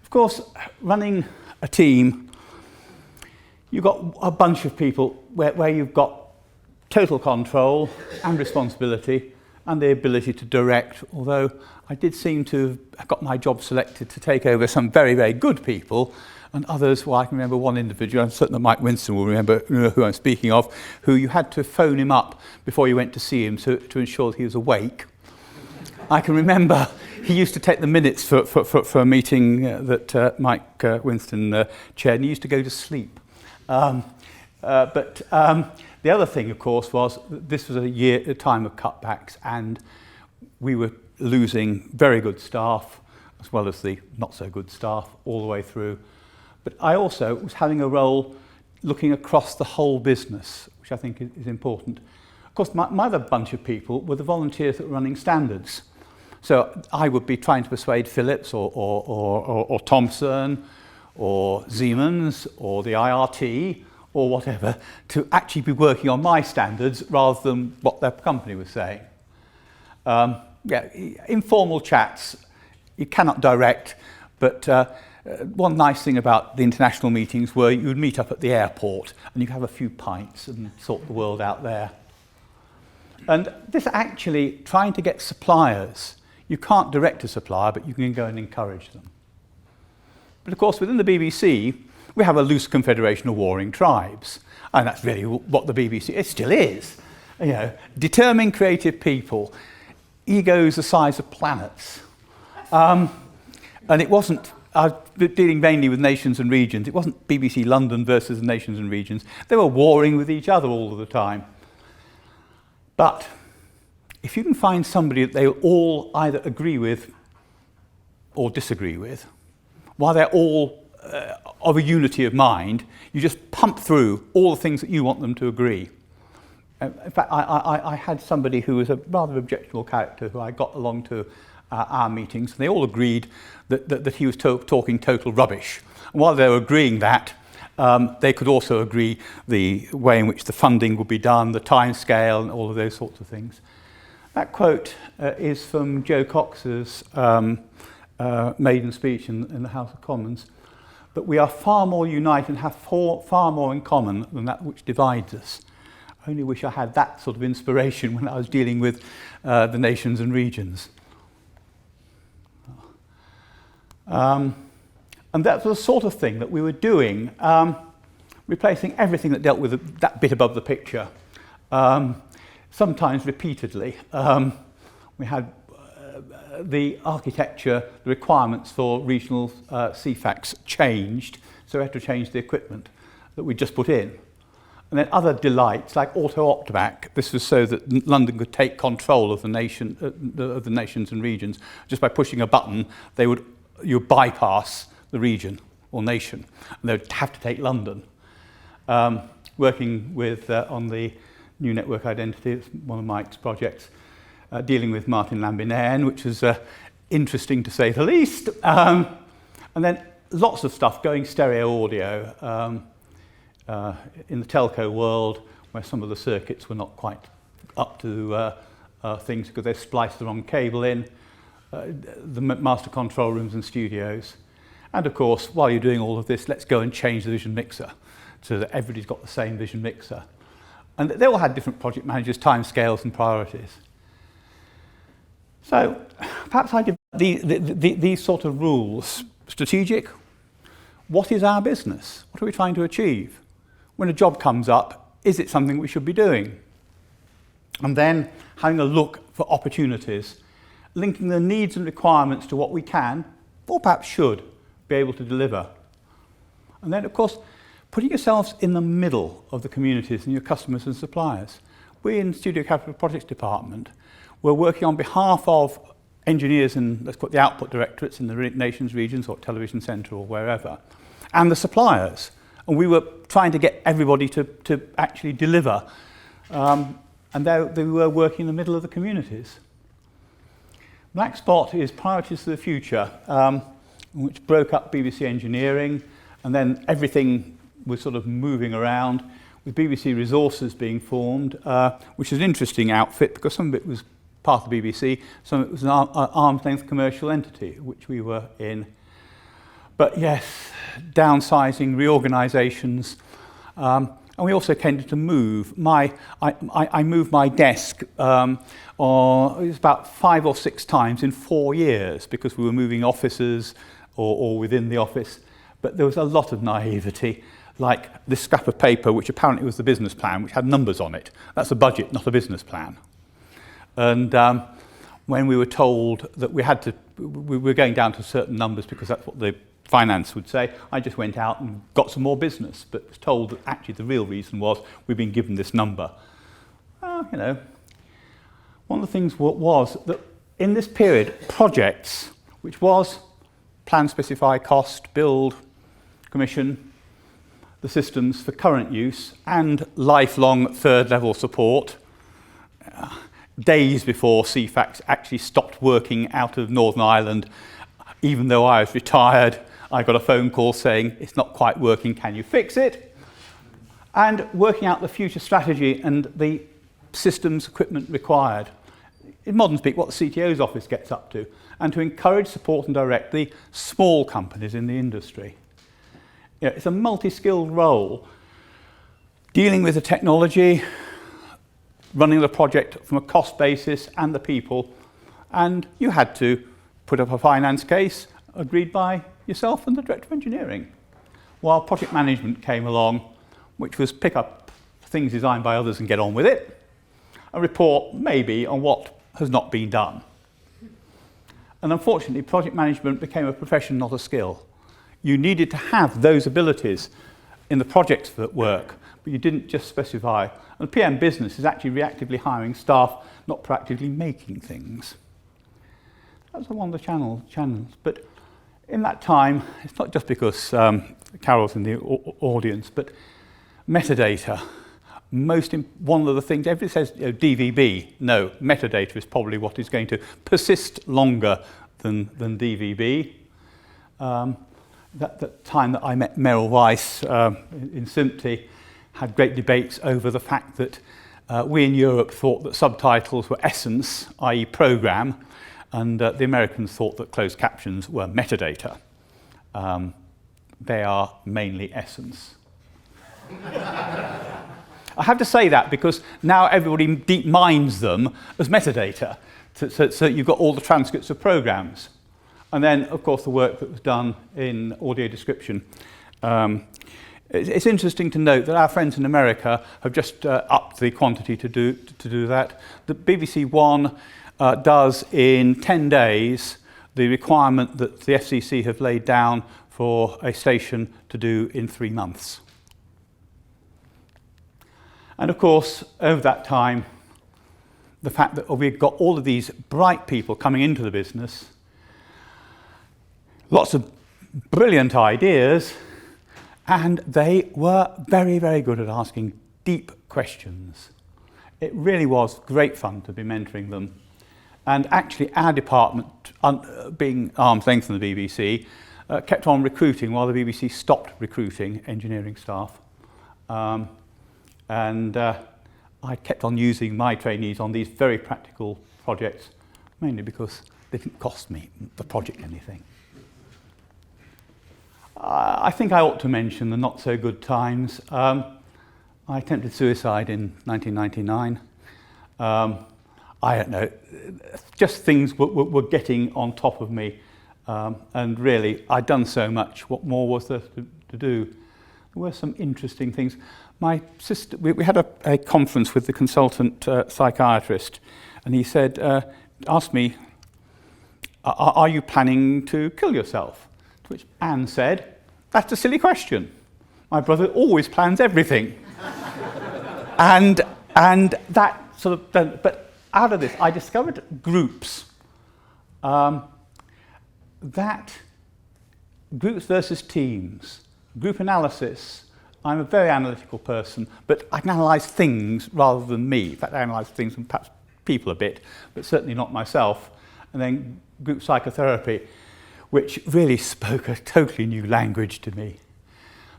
Of course, running a team, you've got a bunch of people where you've got total control and responsibility and the ability to direct, although I did seem to have got my job selected to take over some very, very good people, and others, well, I can remember one individual, I'm certain that Mike Winston will remember who I'm speaking of, who you had to phone him up before you went to see him to ensure that he was awake. I can remember he used to take the minutes for a meeting that Mike Winston chaired, and he used to go to sleep. But the other thing, of course, was that this was a time of cutbacks, and we were losing very good staff as well as the not so good staff all the way through. But I also was having a role looking across the whole business, which I think is important. Of course, my other bunch of people were the volunteers that were running standards. So I would be trying to persuade Philips or Thomson or Siemens or the IRT or whatever to actually be working on my standards rather than what their company was saying. Informal chats, you cannot direct, but one nice thing about the international meetings were you would meet up at the airport and you could have a few pints and sort the world out there. And this actually, trying to get suppliers, you can't direct a supplier, but you can go and encourage them. But of course, within the BBC, we have a loose confederation of warring tribes. And that's really what the BBC, it still is. You know, determined creative people, egos the size of planets. And it wasn't, I was dealing mainly with nations and regions. It wasn't BBC London versus the nations and regions. They were warring with each other all of the time. But if you can find somebody that they all either agree with or disagree with, while they're all of a unity of mind, you just pump through all the things that you want them to agree. In fact, I had somebody who was a rather objectionable character who I got along to our meetings, and they all agreed that he was talking total rubbish. And while they were agreeing that, they could also agree the way in which the funding would be done, the time scale, and all of those sorts of things. That quote is from Joe Cox's maiden speech in the House of Commons, that we are far more united and have far more in common than that which divides us. I only wish I had that sort of inspiration when I was dealing with the nations and regions. And that's the sort of thing that we were doing, replacing everything that dealt with that bit above the picture, sometimes repeatedly. We had the architecture, the requirements for regional CFACs changed, so we had to change the equipment that we just put in. And then other delights, like auto-optback, this was so that London could take control of the nation, of the nations and regions. Just by pushing a button, you would bypass the region or nation, and they would have to take London. Working with on the new network identity, it's one of Mike's projects, dealing with Martin Lambinaine, which was interesting to say the least. And then lots of stuff going stereo audio in the telco world, where some of the circuits were not quite up to things because they spliced the wrong cable in, the master control rooms and studios. And of course, while you're doing all of this, let's go and change the vision mixer so that everybody's got the same vision mixer. And they all had different project managers, time scales and priorities. So perhaps I did these sort of rules. Strategic. What is our business? What are we trying to achieve? When a job comes up, is it something we should be doing? And then having a look for opportunities, linking the needs and requirements to what we can, or perhaps should, be able to deliver. And then, of course, putting yourselves in the middle of the communities and your customers and suppliers. We in Studio Capital Projects Department, we're working on behalf of engineers in, let's call it the output directorates in the nation's regions or television centre or wherever, and the suppliers. And we were trying to get everybody to actually deliver. And they were working in the middle of the communities. Black Spot is Priorities for the Future, which broke up BBC Engineering, and then everything was sort of moving around, with BBC Resources being formed, which is an interesting outfit because some of it was part of the BBC, some of it was an arm's length commercial entity, which we were in. But yes, downsizing, reorganisations, and we also tended to move. I moved my desk it was about 5 or 6 times in 4 years because we were moving offices or within the office. But there was a lot of naivety, like this scrap of paper, which apparently was the business plan, which had numbers on it. That's a budget, not a business plan. And when we were told that we were going down to certain numbers because that's what the finance would say, I just went out and got some more business, but was told that actually the real reason was we've been given this number. You know, one of the things was that in this period, projects, which was plan, specify, cost, build, commission, the systems for current use, and lifelong third-level support, days before CFAX actually stopped working out of Northern Ireland, even though I was retired, I got a phone call saying, it's not quite working, can you fix it? And working out the future strategy and the systems equipment required. In modern speak, what the CTO's office gets up to, and to encourage, support and direct the small companies in the industry. You know, it's a multi-skilled role, dealing with the technology, running the project from a cost basis and the people, and you had to put up a finance case agreed by yourself and the Director of Engineering. While project management came along, which was pick up things designed by others and get on with it, a report maybe on what has not been done. And unfortunately, project management became a profession, not a skill. You needed to have those abilities in the projects that work, but you didn't just specify. And PM business is actually reactively hiring staff, not proactively making things. That's one of the channels. But in that time, it's not just because Carol's in the audience, but metadata. One of the things, everybody says DVB. No, metadata is probably what is going to persist longer than DVB. That time that I met Merrill Weiss in SMPTE had great debates over the fact that we in Europe thought that subtitles were essence, i.e. program, and the Americans thought that closed captions were metadata. They are mainly essence. I have to say that because now everybody deep mines them as metadata, so you've got all the transcripts of programs. And then, of course, the work that was done in audio description. It's interesting to note that our friends in America have just upped the quantity to do that. The BBC One does in 10 days the requirement that the FCC have laid down for a station to do in 3 months. And of course, over that time, the fact that we've got all of these bright people coming into the business, lots of brilliant ideas, and they were very, very good at asking deep questions. It really was great fun to be mentoring them. And actually our department, being arm's length from the BBC, kept on recruiting while the BBC stopped recruiting engineering staff. I kept on using my trainees on these very practical projects, mainly because they didn't cost me, the project, anything. I think I ought to mention the not so good times. I attempted suicide in 1999. I don't know, just things were getting on top of me. And really, I'd done so much. What more was there to do? There were some interesting things. My sister, we had a conference with the consultant psychiatrist, and he said, asked me, are you planning to kill yourself? To which Anne said, that's a silly question. My brother always plans everything. and that sort of, but out of this, I discovered groups. That groups versus teams, group analysis. I'm a very analytical person, but I can analyse things rather than me. In fact, I analyse things and perhaps people a bit, but certainly not myself. And then group psychotherapy, which really spoke a totally new language to me.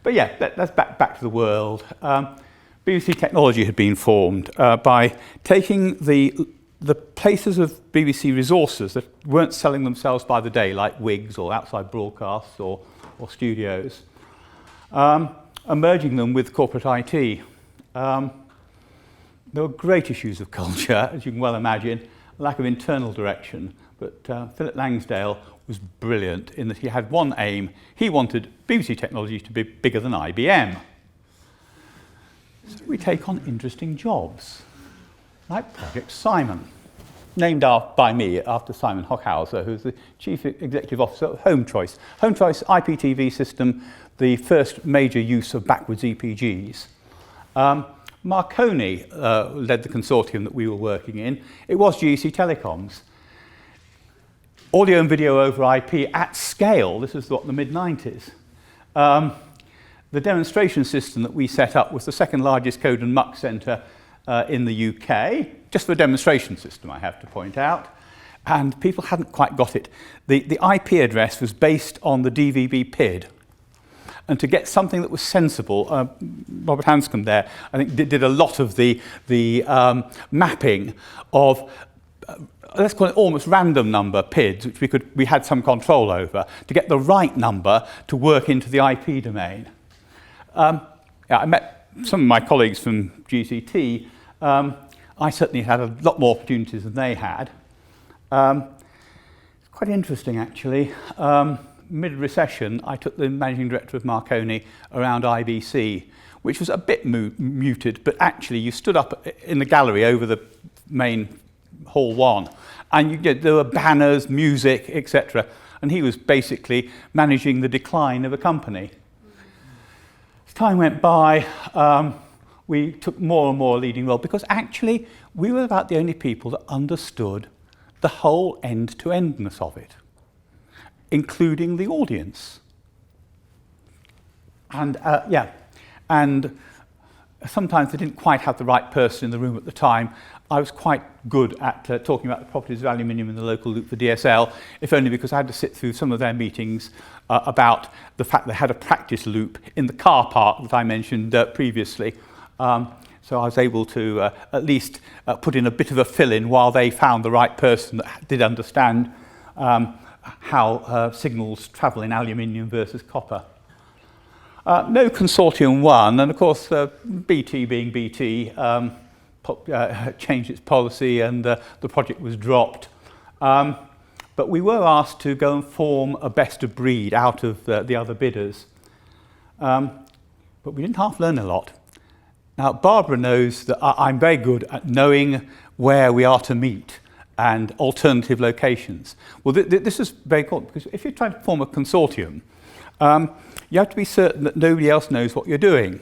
But yeah, that's back to the world. BBC Technology had been formed by taking the places of BBC resources that weren't selling themselves by the day, like wigs or outside broadcasts or studios, and merging them with corporate IT. There were great issues of culture, as you can well imagine, lack of internal direction, but Philip Langsdale was brilliant in that he had one aim. He wanted BBC Technology to be bigger than IBM. So we take on interesting jobs, like Project Simon, named by me after Simon Hockhauser, who's the Chief Executive Officer of Home Choice. Home Choice IPTV system, the first major use of backwards EPGs. Marconi led the consortium that we were working in. It was GEC Telecoms. Audio and video over IP at scale, this is what, the mid-90s. The demonstration system that we set up was the second largest code and muck centre in the UK, just for a demonstration system, I have to point out. And people hadn't quite got it. The IP address was based on the DVB PID. And to get something that was sensible, Robert Hanscom there, I think, did a lot of the mapping of, let's call it almost random number PIDs, which we had some control over, to get the right number to work into the IP domain. Yeah, I met some of my colleagues from GCT. I certainly had a lot more opportunities than they had. Quite interesting, actually. Mid-recession, I took the managing director of Marconi around IBC, which was a bit muted, but actually you stood up in the gallery over the main hall one, and there were banners, music, etc. And he was basically managing the decline of a company. As time went by, we took more and more leading role because actually we were about the only people that understood the whole end-to-endness of it, including the audience. And and sometimes they didn't quite have the right person in the room at the time. I was quite good at talking about the properties of aluminium in the local loop for DSL, if only because I had to sit through some of their meetings about the fact they had a practice loop in the car park that I mentioned previously. So I was able to at least put in a bit of a fill-in while they found the right person that did understand how signals travel in aluminium versus copper. No consortium won, and of course BT being BT changed its policy and the project was dropped. But we were asked to go and form a best of breed out of the other bidders. But we didn't half learn a lot. Now Barbara knows that I'm very good at knowing where we are to meet and alternative locations. Well, this is very important because if you're trying to form a consortium, you have to be certain that nobody else knows what you're doing.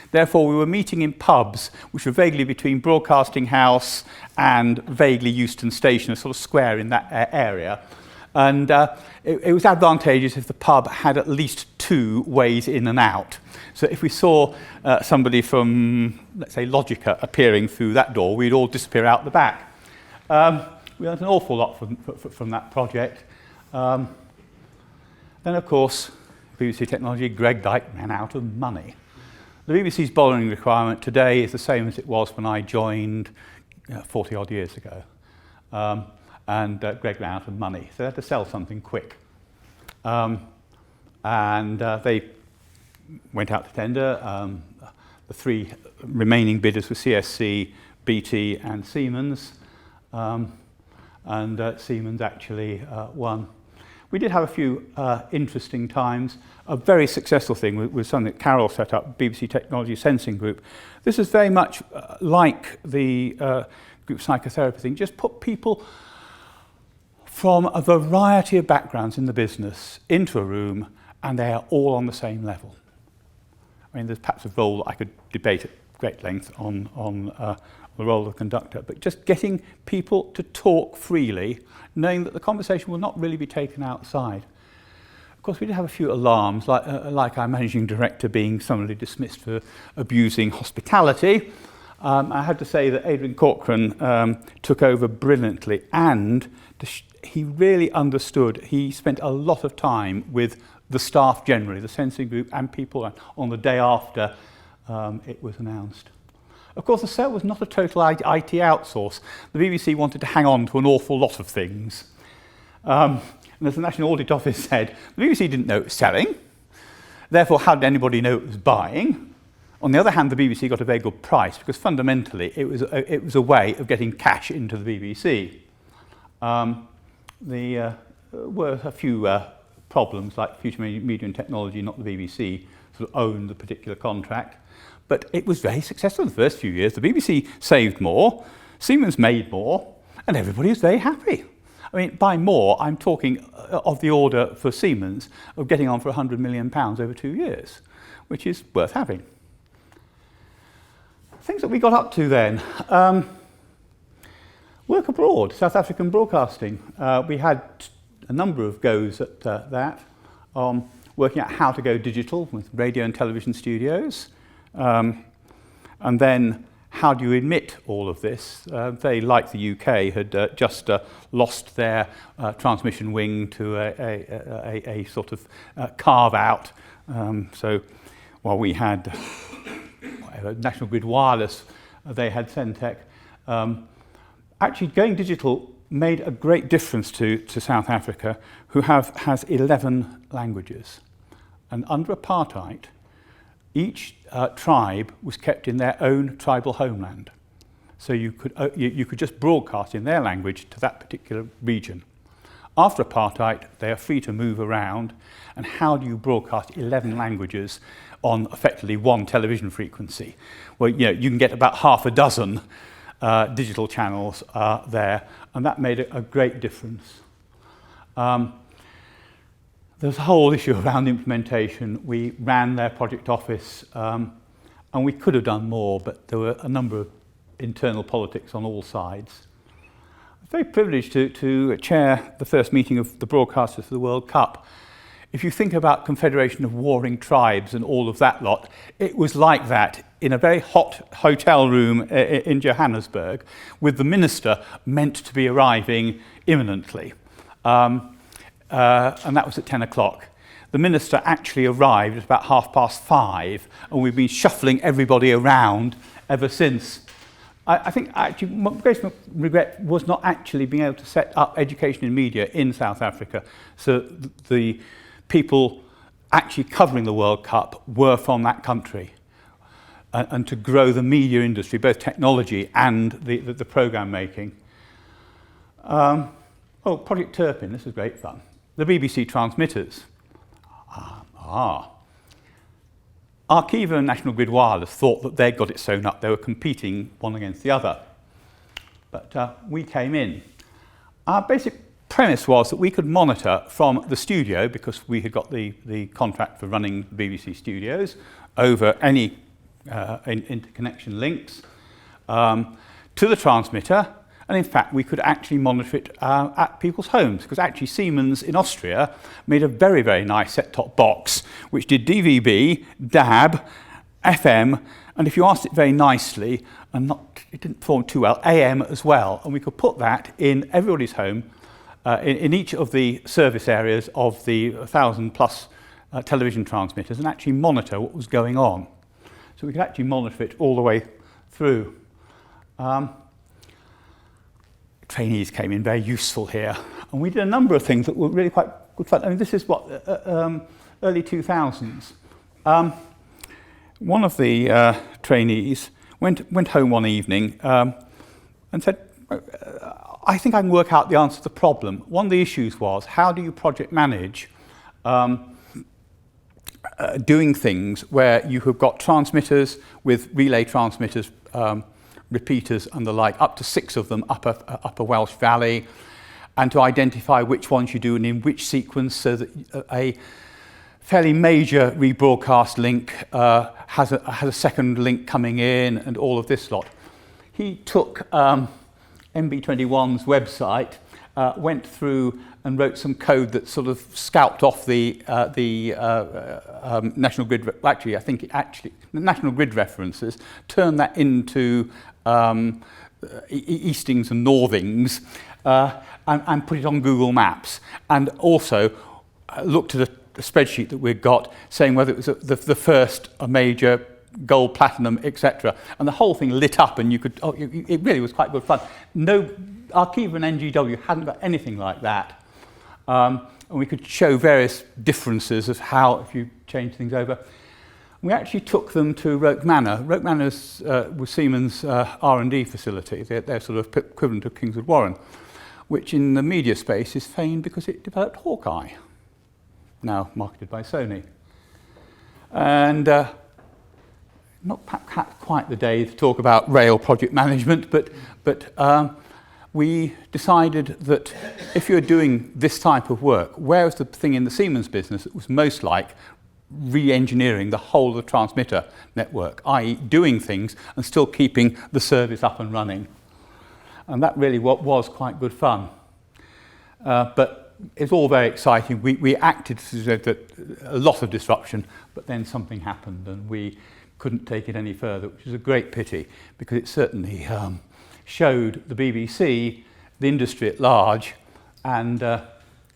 Therefore, we were meeting in pubs, which were vaguely between Broadcasting House and vaguely Euston Station, a sort of square in that area. And it was advantageous if the pub had at least 2 ways in and out. So if we saw somebody from, let's say, Logica appearing through that door, we'd all disappear out the back. We learned an awful lot from that project. Then, of course, BBC Technology, Greg Dyke ran out of money. The BBC's borrowing requirement today is the same as it was when I joined 40-odd years ago. And Greg ran out of money, so they had to sell something quick. And they went out to tender. The 3 remaining bidders were CSC, BT and Siemens. and Siemens actually won. We did have a few interesting times. A very successful thing was something that Carol set up, BBC Technology Sensing Group. This is very much like the group psychotherapy thing. Just put people from a variety of backgrounds in the business into a room, and they are all on the same level. I mean, there's perhaps a role that I could debate at great length on the role of the conductor, but just getting people to talk freely, knowing that the conversation will not really be taken outside. Of course, we did have a few alarms, like our managing director being summarily dismissed for abusing hospitality. I had to say that Adrian Corcoran took over brilliantly, and he really understood. He spent a lot of time with the staff generally, the sensing group and people on the day after it was announced. Of course, the sale was not a total IT outsource. The BBC wanted to hang on to an awful lot of things. And as the National Audit Office said, the BBC didn't know it was selling. Therefore, how did anybody know it was buying? On the other hand, the BBC got a very good price because fundamentally it was a way of getting cash into the BBC. There were a few problems, like Future Media and Technology, not the BBC, sort of owned the particular contract. But it was very successful in the first few years. The BBC saved more, Siemens made more, and everybody was very happy. I mean, by more, I'm talking of the order for Siemens of getting on for £100 million over 2 years, which is worth having. Things that we got up to then. Work abroad, South African broadcasting. We had a number of goes at that, working out how to go digital with radio and television studios. And then how do you admit all of this? They, like the UK, had just lost their transmission wing to a sort of carve-out. So while we had National Grid Wireless, they had Centec. Actually, going digital made a great difference to South Africa, who has 11 languages. And under apartheid, each tribe was kept in their own tribal homeland. So you could just broadcast in their language to that particular region. After apartheid, they are free to move around. And how do you broadcast 11 languages on effectively one television frequency? Well, you can get about half a dozen digital channels there, and that made a great difference. There's a whole issue around implementation. We ran their project office, and we could have done more, but there were a number of internal politics on all sides. I was very privileged to chair the first meeting of the broadcasters for the World Cup. If you think about Confederation of Warring Tribes and all of that lot, it was like that in a very hot hotel room in Johannesburg, with the minister meant to be arriving imminently. And that was at 10 o'clock. The minister actually arrived at about 5:30, and we've been shuffling everybody around ever since. I think actually my greatest regret was not actually being able to set up education in media in South Africa, so the people actually covering the World Cup were from that country, and to grow the media industry, both technology and the programme making. Project Turpin, this was great fun. The BBC transmitters. Arqiva and National Grid Wireless thought that they'd got it sewn up. They were competing one against the other. But we came in. Our basic premise was that we could monitor from the studio, because we had got the contract for running BBC studios, over any interconnection links, to the transmitter. And in fact, we could actually monitor it at people's homes, because actually Siemens in Austria made a very, very nice set-top box, which did DVB, DAB, FM, and if you asked it very nicely, it didn't perform too well, AM as well. And we could put that in everybody's home, in each of the service areas of the 1,000+ television transmitters, and actually monitor what was going on. So we could actually monitor it all the way through. Trainees came in, very useful here. And we did a number of things that were really quite good fun. I mean, this is early 2000s. One of the trainees went home one evening and said, I think I can work out the answer to the problem. One of the issues was, how do you project manage doing things where you have got transmitters with relay transmitters, repeaters and the like, up to 6 of them up a Welsh Valley, and to identify which ones you do and in which sequence, so that a fairly major rebroadcast link has a second link coming in, and all of this lot. He took MB21's website, went through and wrote some code that sort of scalped off the National Grid. Actually, I think the National Grid references, turned that into eastings and northings, and put it on Google Maps, and also looked at a spreadsheet that we'd got saying whether it was the first major gold, platinum, etc. And the whole thing lit up, and you could. Oh, it really was quite good fun. No, Archiva and NGW hadn't got anything like that, and we could show various differences of how if you change things over. We actually took them to Roke Manor. Roke Manor was Siemens' R&D facility. They're sort of equivalent of Kingswood Warren, which in the media space is famed because it developed Hawkeye, now marketed by Sony. And not perhaps quite the day to talk about rail project management, but we decided that if you're doing this type of work, where was the thing in the Siemens business that was most like re-engineering the whole of the transmitter network, i.e. doing things and still keeping the service up and running. And that really was quite good fun. But it's all very exciting. We acted that a lot of disruption, but then something happened and we couldn't take it any further, which is a great pity, because it certainly showed the BBC, the industry at large, and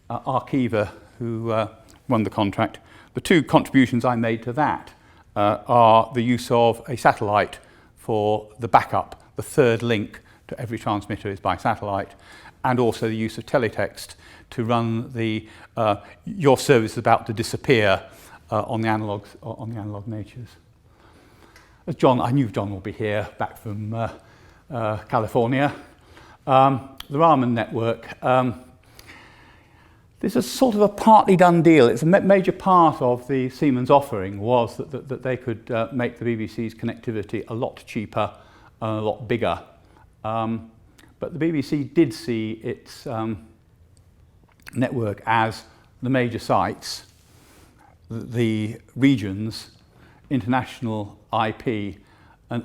Archiva, who won the contract. The 2 contributions I made to that are the use of a satellite for the backup. The 3rd link to every transmitter is by satellite, and also the use of teletext to run the your service is about to disappear on the analog natures. As John, I knew John will be here, back from California. The Raman network. This is sort of a partly done deal. It's a major part of the Siemens offering was that they could make the BBC's connectivity a lot cheaper and a lot bigger. But the BBC did see its network as the major sites, the regions, international IP, and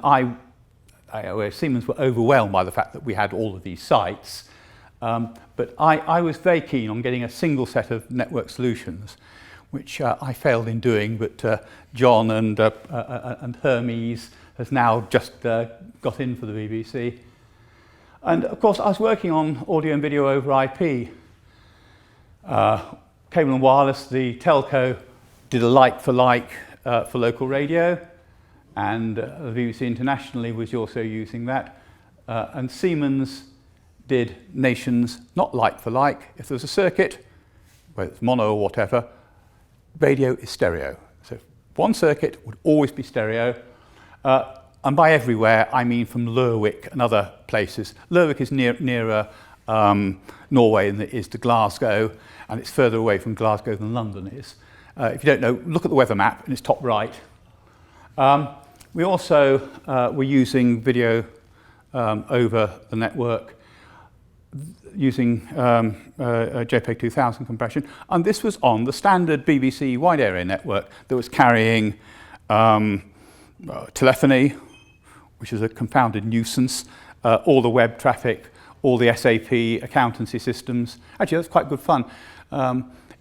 Siemens were overwhelmed by the fact that we had all of these sites. But I was very keen on getting a single set of network solutions, which I failed in doing, but John and Hermes has now just got in for the BBC. And of course, I was working on audio and video over IP. Cable and wireless, the telco did a like-for-like for local radio, and the BBC internationally was also using that. And Siemens did nations not like-for-like. If there was a circuit, whether it's mono or whatever, radio is stereo. So one circuit would always be stereo. And by everywhere, I mean from Lerwick and other places. Lerwick is nearer Norway than it is to Glasgow, and it's further away from Glasgow than London is. If you don't know, look at the weather map, and it's top right. We also were using video over the network using JPEG 2000 compression, and this was on the standard BBC wide area network that was carrying telephony, which is a confounded nuisance, all the web traffic, all the SAP accountancy systems. Actually, that's quite good fun.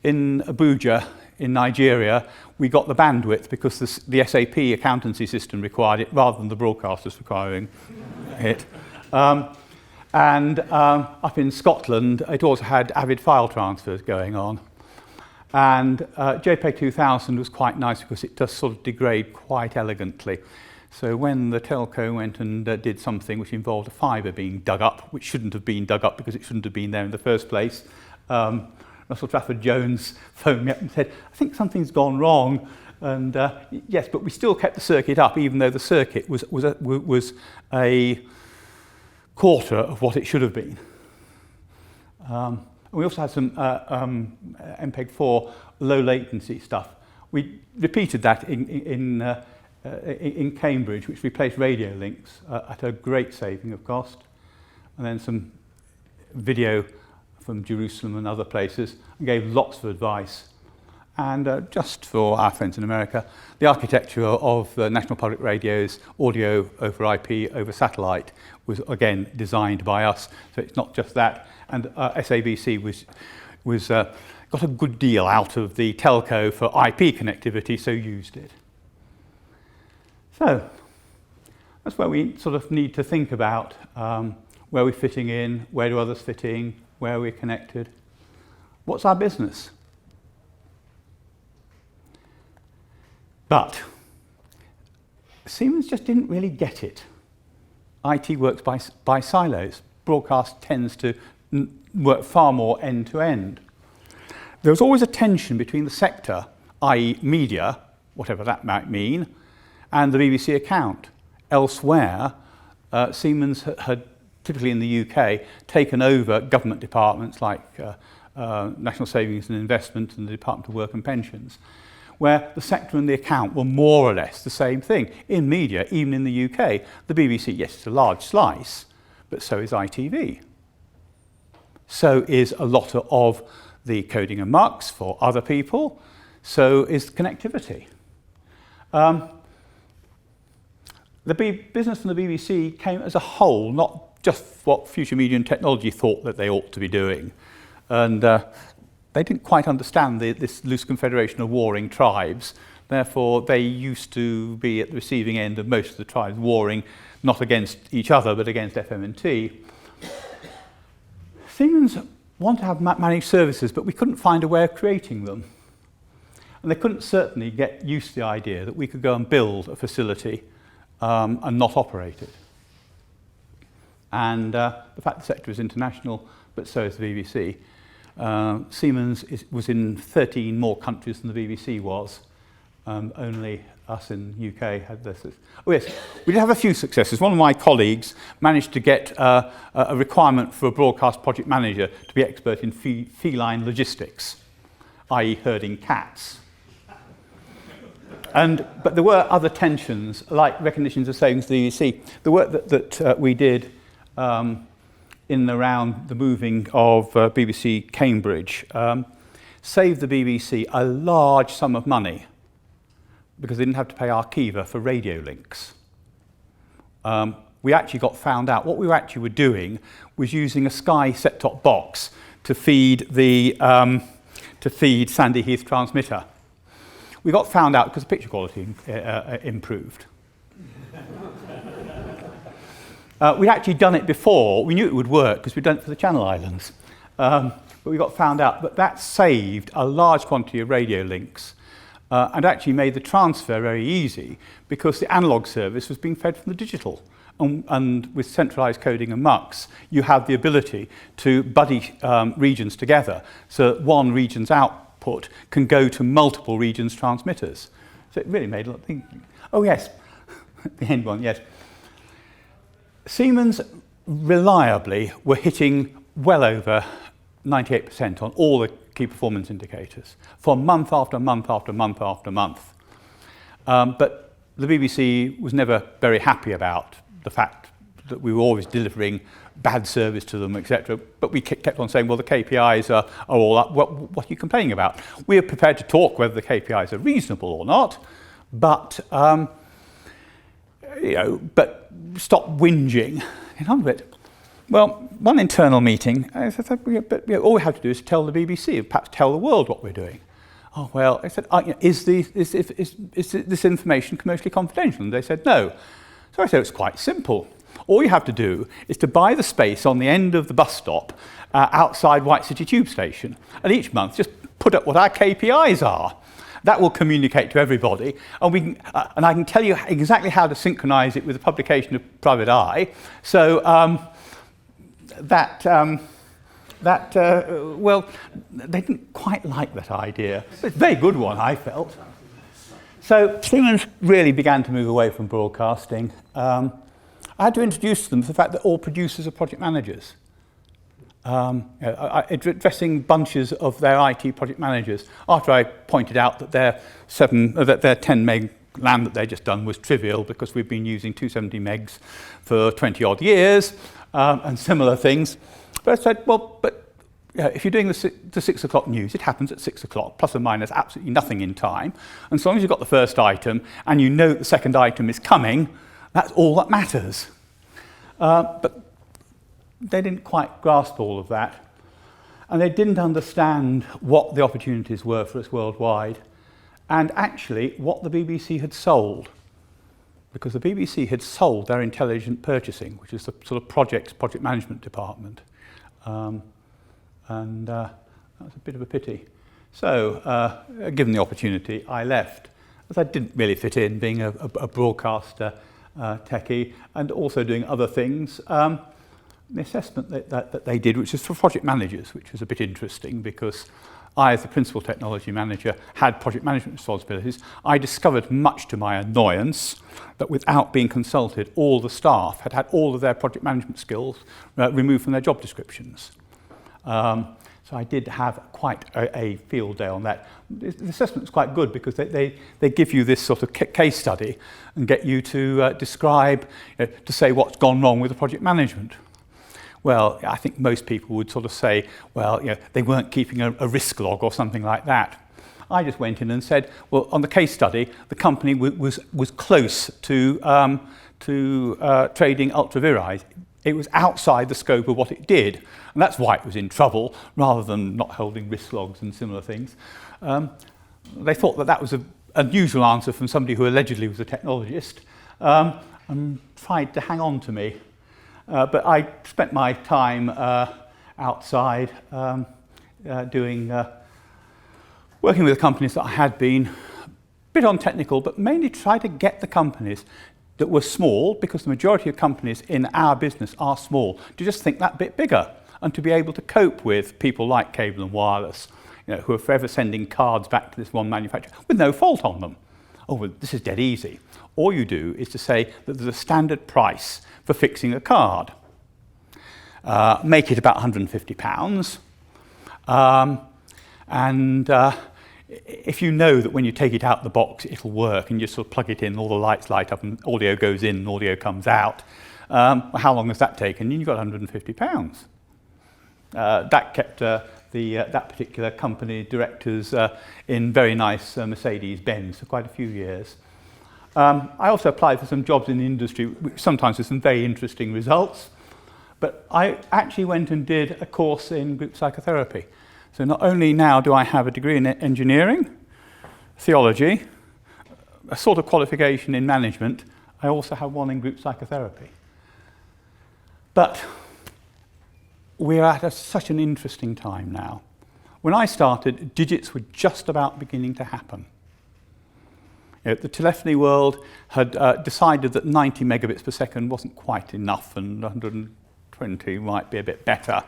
In Abuja, in Nigeria, we got the bandwidth because the SAP accountancy system required it rather than the broadcasters requiring it. And up in Scotland, it also had avid file transfers going on. And JPEG 2000 was quite nice because it does sort of degrade quite elegantly. So when the telco went and did something which involved a fibre being dug up, which shouldn't have been dug up because it shouldn't have been there in the first place, Russell Trafford-Jones phoned me up and said, I think something's gone wrong. And yes, but we still kept the circuit up, even though the circuit was a quarter of what it should have been. We also had some MPEG-4 low latency stuff. We repeated that in Cambridge, which replaced radio links at a great saving of cost. And then some video from Jerusalem and other places, and gave lots of advice. And just for our friends in America, the architecture of National Public Radio's audio over IP, over satellite, was again designed by us. So it's not just that. And SABC got a good deal out of the telco for IP connectivity, so used it. So that's where we sort of need to think about where we're fitting in, where do others fit in, where we're connected. What's our business? But Siemens just didn't really get it. IT works by silos. Broadcast tends to work far more end-to-end. There was always a tension between the sector, i.e. media, whatever that might mean, and the BBC account. Elsewhere, Siemens had, typically in the UK, taken over government departments like National Savings and Investment and the Department of Work and Pensions, where the sector and the account were more or less the same thing. In media, even in the UK, the BBC, yes, it's a large slice, but so is ITV. So is a lot of the coding and mucks for other people. So is connectivity. The business from the BBC came as a whole, not just what Future Media and Technology thought that they ought to be doing. And they didn't quite understand this loose confederation of warring tribes. Therefore, they used to be at the receiving end of most of the tribes warring, not against each other, but against FM&T. Siemens wanted to have managed services, but we couldn't find a way of creating them. And they couldn't certainly get used to the idea that we could go and build a facility and not operate it. And the fact the sector is international, but so is the BBC. Siemens was in 13 more countries than the BBC was. Only us in the UK had this. Oh yes, we did have a few successes. One of my colleagues managed to get a requirement for a broadcast project manager to be expert in feline logistics, i.e. herding cats. But there were other tensions, like recognitions of savings to the BBC. The work that we did in and around the moving of BBC Cambridge saved the BBC a large sum of money because they didn't have to pay Arkiva for radio links. We actually got found out. What we actually were doing was using a Sky set-top box to feed the Sandy Heath transmitter. We got found out because the picture quality improved. We'd actually done it before. We knew it would work because we'd done it for the Channel Islands. But we got found out. But that saved a large quantity of radio links and actually made the transfer very easy because the analog service was being fed from the digital. And with centralized coding and mucks, you have the ability to buddy regions together so that one region's output can go to multiple regions' transmitters. So it really made a lot of thinking. Oh, yes, the end one, yes. Siemens reliably were hitting well over 98% on all the key performance indicators for month after month after month after month. But the BBC was never very happy about the fact that we were always delivering bad service to them, etc. But we kept on saying, well, the KPIs are all up. What are you complaining about? We are prepared to talk whether the KPIs are reasonable or not, but but stop whinging. On with it. Well, one internal meeting, I said, all we have to do is tell the BBC, perhaps tell the world what we're doing. Oh, well, I said, is this information commercially confidential? And they said, no. So I said, it's quite simple. All you have to do is to buy the space on the end of the bus stop outside White City Tube Station. And each month, just put up what our KPIs are. That will communicate to everybody. And I can tell you exactly how to synchronize it with the publication of Private Eye. So well, they didn't quite like that idea. It's a very good one, I felt. So Siemens really began to move away from broadcasting. I had to introduce them to the fact that all producers are project managers. Addressing bunches of their IT project managers after I pointed out that their 10 meg LAN that they'd just done was trivial because we've been using 270 megs for 20 odd years and similar things. But I said, well, but if you're doing the 6 o'clock news, it happens at 6 o'clock, plus or minus absolutely nothing in time. And as long as you've got the first item and you know the second item is coming, that's all that matters. But they didn't quite grasp all of that. And they didn't understand what the opportunities were for us worldwide and actually what the BBC had sold. Because the BBC had sold their intelligent purchasing, which is the sort of project management department. And that was a bit of a pity. So, given the opportunity, I left, as I didn't really fit in, being a broadcaster techie, and also doing other things. The assessment that they did, which is for project managers, which was a bit interesting because I, as the principal technology manager, had project management responsibilities. I discovered, much to my annoyance, that without being consulted, all the staff had all of their project management skills removed from their job descriptions. So I did have quite a field day on that. The assessment was quite good because they give you this sort of case study and get you to describe, to say what's gone wrong with the project management. Well, I think most people would sort of say, well, they weren't keeping a risk log or something like that. I just went in and said, well, on the case study, the company was close to trading ultra-vires. It was outside the scope of what it did, and that's why it was in trouble, rather than not holding risk logs and similar things. They thought that was an unusual answer from somebody who allegedly was a technologist, and tried to hang on to me. But I spent my time outside working with the companies that I had been, a bit on technical, but mainly try to get the companies that were small, because the majority of companies in our business are small, to just think that bit bigger and to be able to cope with people like Cable and Wireless, who are forever sending cards back to this one manufacturer with no fault on them. Oh, well, this is dead easy. All you do is to say that there's a standard price for fixing a card. Make it about £150. If you know that when you take it out the box it'll work and you sort of plug it in, all the lights light up and audio goes in and audio comes out, how long has that taken? You've got £150. That kept that particular company directors in very nice Mercedes-Benz for quite a few years. I also applied for some jobs in the industry, which sometimes with some very interesting results. But I actually went and did a course in group psychotherapy. So not only now do I have a degree in engineering, theology, a sort of qualification in management, I also have one in group psychotherapy. But we're at such an interesting time now. When I started, digits were just about beginning to happen. The telephony world had decided that 90 megabits per second wasn't quite enough and 120 might be a bit better.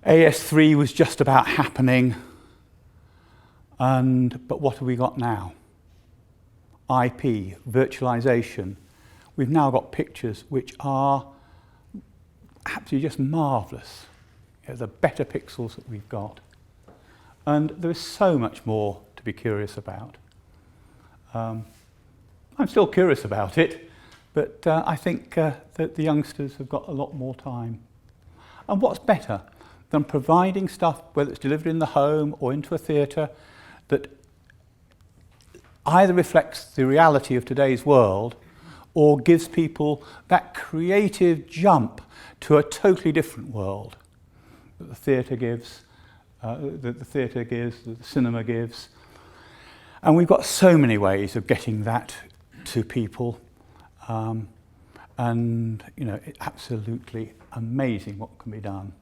AS3 was just about happening. But what have we got now? IP, virtualization. We've now got pictures which are absolutely just marvellous. The better pixels that we've got. And there is so much more to be curious about. I'm still curious about it, but I think that the youngsters have got a lot more time. And what's better than providing stuff, whether it's delivered in the home or into a theatre, that either reflects the reality of today's world or gives people that creative jump to a totally different world that the theatre gives, the cinema gives. And we've got so many ways of getting that to people. It's absolutely amazing what can be done.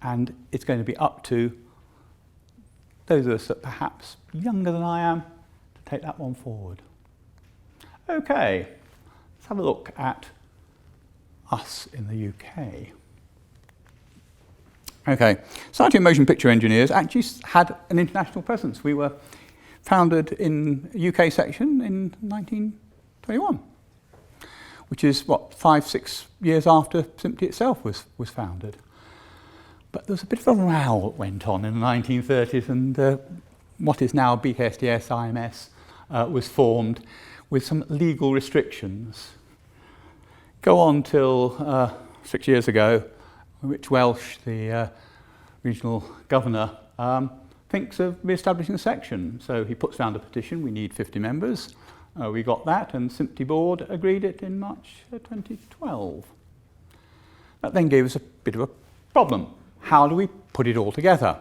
And it's going to be up to those of us that perhaps younger than I am to take that one forward. Okay, let's have a look at us in the UK. Okay, Society of Motion Picture Engineers actually had an international presence. We were founded in the UK section in 1921. which is, 5, 6 years after SMPTE itself was founded. But there was a bit of a row that went on in the 1930s, and what is now BKSDS IMS was formed with some legal restrictions. Go on till 6 years ago, Rich Welsh, the regional governor, thinks of re-establishing a section. So he puts down a petition, we need 50 members. We got that, and SMPTE board agreed it in March 2012. That then gave us a bit of a problem. How do we put it all together?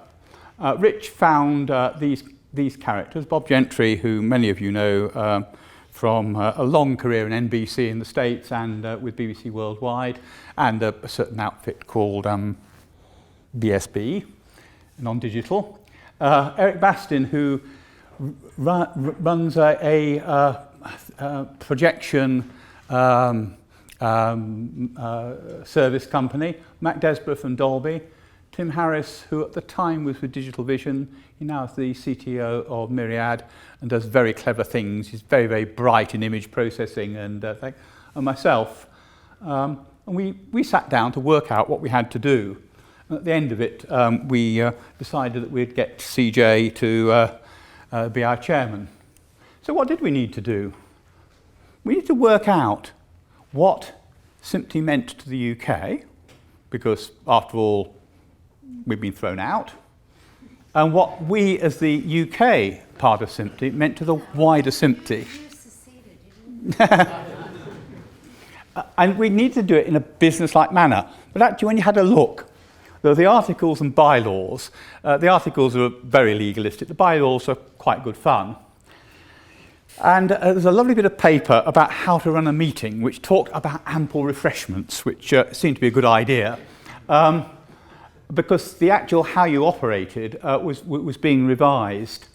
Rich found these characters, Bob Gentry, who many of you know from a long career in NBC in the States and with BBC Worldwide, and a certain outfit called BSB, non-digital. Eric Bastin, who runs a projection service company, Mac Desborough from Dolby, Tim Harris, who at the time was with Digital Vision. He now is the CTO of Myriad and does very clever things. He's very, very bright in image processing, and myself. And we sat down to work out what we had to do. And at the end of it, we decided that we'd get CJ to be our chairman. So what did we need to do? We need to work out what SMPTE meant to the UK, because after all, we've been thrown out, and what we as the UK part of SMPTE meant to the wider SMPTE. And we need to do it in a business-like manner. But actually, when you had a look, there were the articles and bylaws. The articles are very legalistic. The bylaws are quite good fun. And there's a lovely bit of paper about how to run a meeting, which talked about ample refreshments, which seemed to be a good idea. Because the actual how you operated was being revised.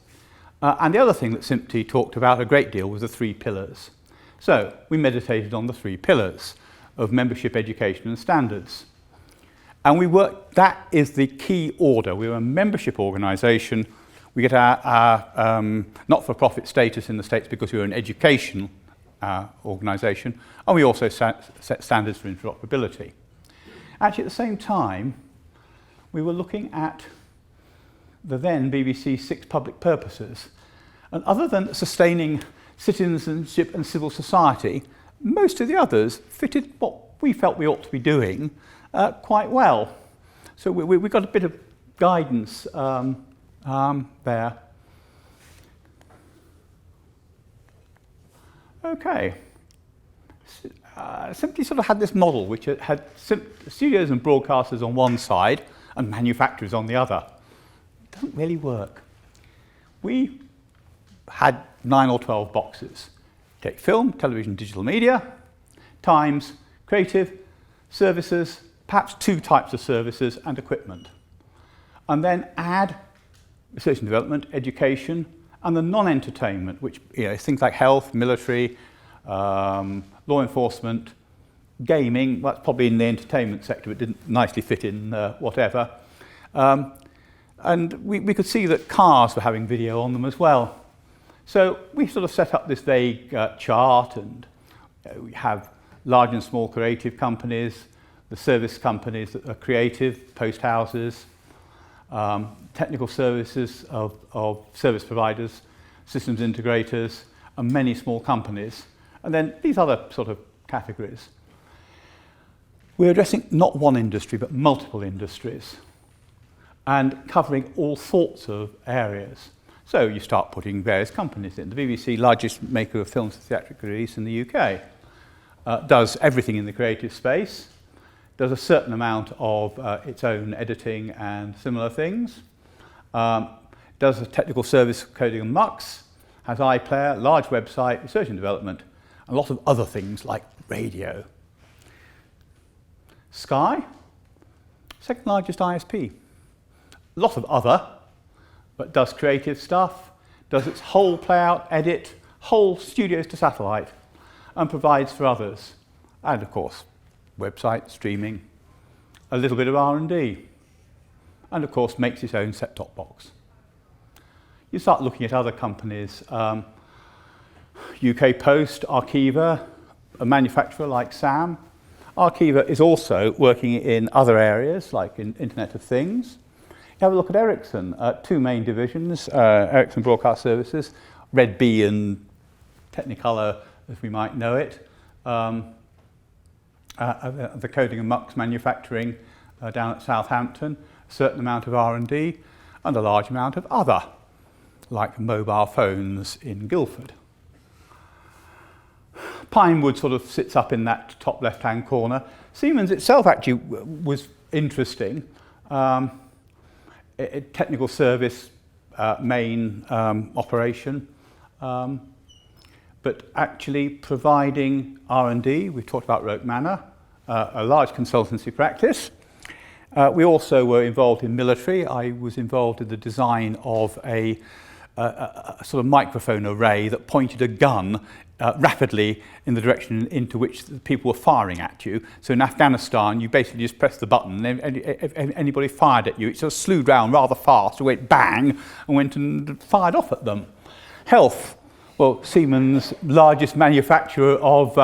And the other thing that SMPTE talked about a great deal was the 3 pillars. So we meditated on the 3 pillars of membership, education and standards. And we worked, that is the key order. We're a membership organisation. We get our not-for-profit status in the States because we're an education organisation. And we also set standards for interoperability. Actually, at the same time, we were looking at the then BBC 6 public purposes. And other than sustaining citizenship and civil society, most of the others fitted what we felt we ought to be doing quite well. So we got a bit of guidance there. Okay. SMPTE sort of had this model which had studios and broadcasters on one side and manufacturers on the other. It doesn't really work. We had 9 or 12 boxes. Take film, television, digital media, times, creative, services, perhaps 2 types of services and equipment. And then add research and development, education, and the non-entertainment, which things like health, military, law enforcement, gaming. Well, that's probably in the entertainment sector, it didn't nicely fit in whatever. And we could see that cars were having video on them as well. So we sort of set up this vague chart, and we have large and small creative companies, the service companies that are creative, post houses, technical services of service providers, systems integrators, and many small companies. And then these other sort of categories. We're addressing not one industry, but multiple industries, and covering all sorts of areas. So you start putting various companies in. The BBC, largest maker of films for theatrical release in the UK, does everything in the creative space, does a certain amount of its own editing and similar things, does a technical service coding and MUX, has iPlayer, large website, research and development, and a lot of other things like radio. Sky, second largest ISP. A lot of other, but does creative stuff, does its whole playout, edit, whole studios to satellite, and provides for others. And of course, website, streaming, a little bit of R&D, and of course makes its own set-top box. You start looking at other companies, UK Post, Arqiva, a manufacturer like Sam. Arqiva is also working in other areas, like in Internet of Things. You have a look at Ericsson, two main divisions, Ericsson Broadcast Services, Red Bee and Technicolor, as we might know it. The coding and mucks manufacturing down at Southampton, a certain amount of R&D, and a large amount of other, like mobile phones in Guildford. Pinewood sort of sits up in that top left-hand corner. Siemens itself actually was interesting. Technical service main operation, but actually providing R&D. We've talked about Roke Manor, a large consultancy practice. We also were involved in military. I was involved in the design of a sort of microphone array that pointed a gun rapidly in the direction into which the people were firing at you. So in Afghanistan, you basically just pressed the button, and if anybody fired at you, it sort of slewed round rather fast, it went bang, and went and fired off at them. Health, well, Siemens, largest manufacturer of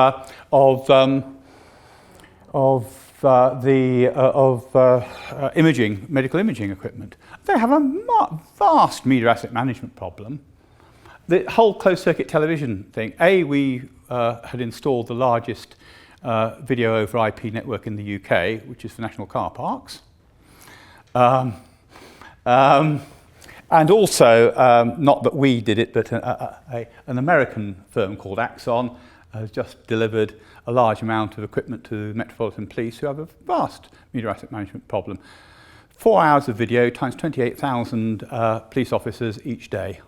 imaging, medical imaging equipment. They have a vast media asset management problem. The whole closed-circuit television thing, we had installed the largest video over IP network in the UK, which is for national car parks. And also, not that we did it, but an American firm called Axon has just delivered a large amount of equipment to the Metropolitan Police, who have a vast media asset management problem. 4 hours of video times 28,000 police officers each day.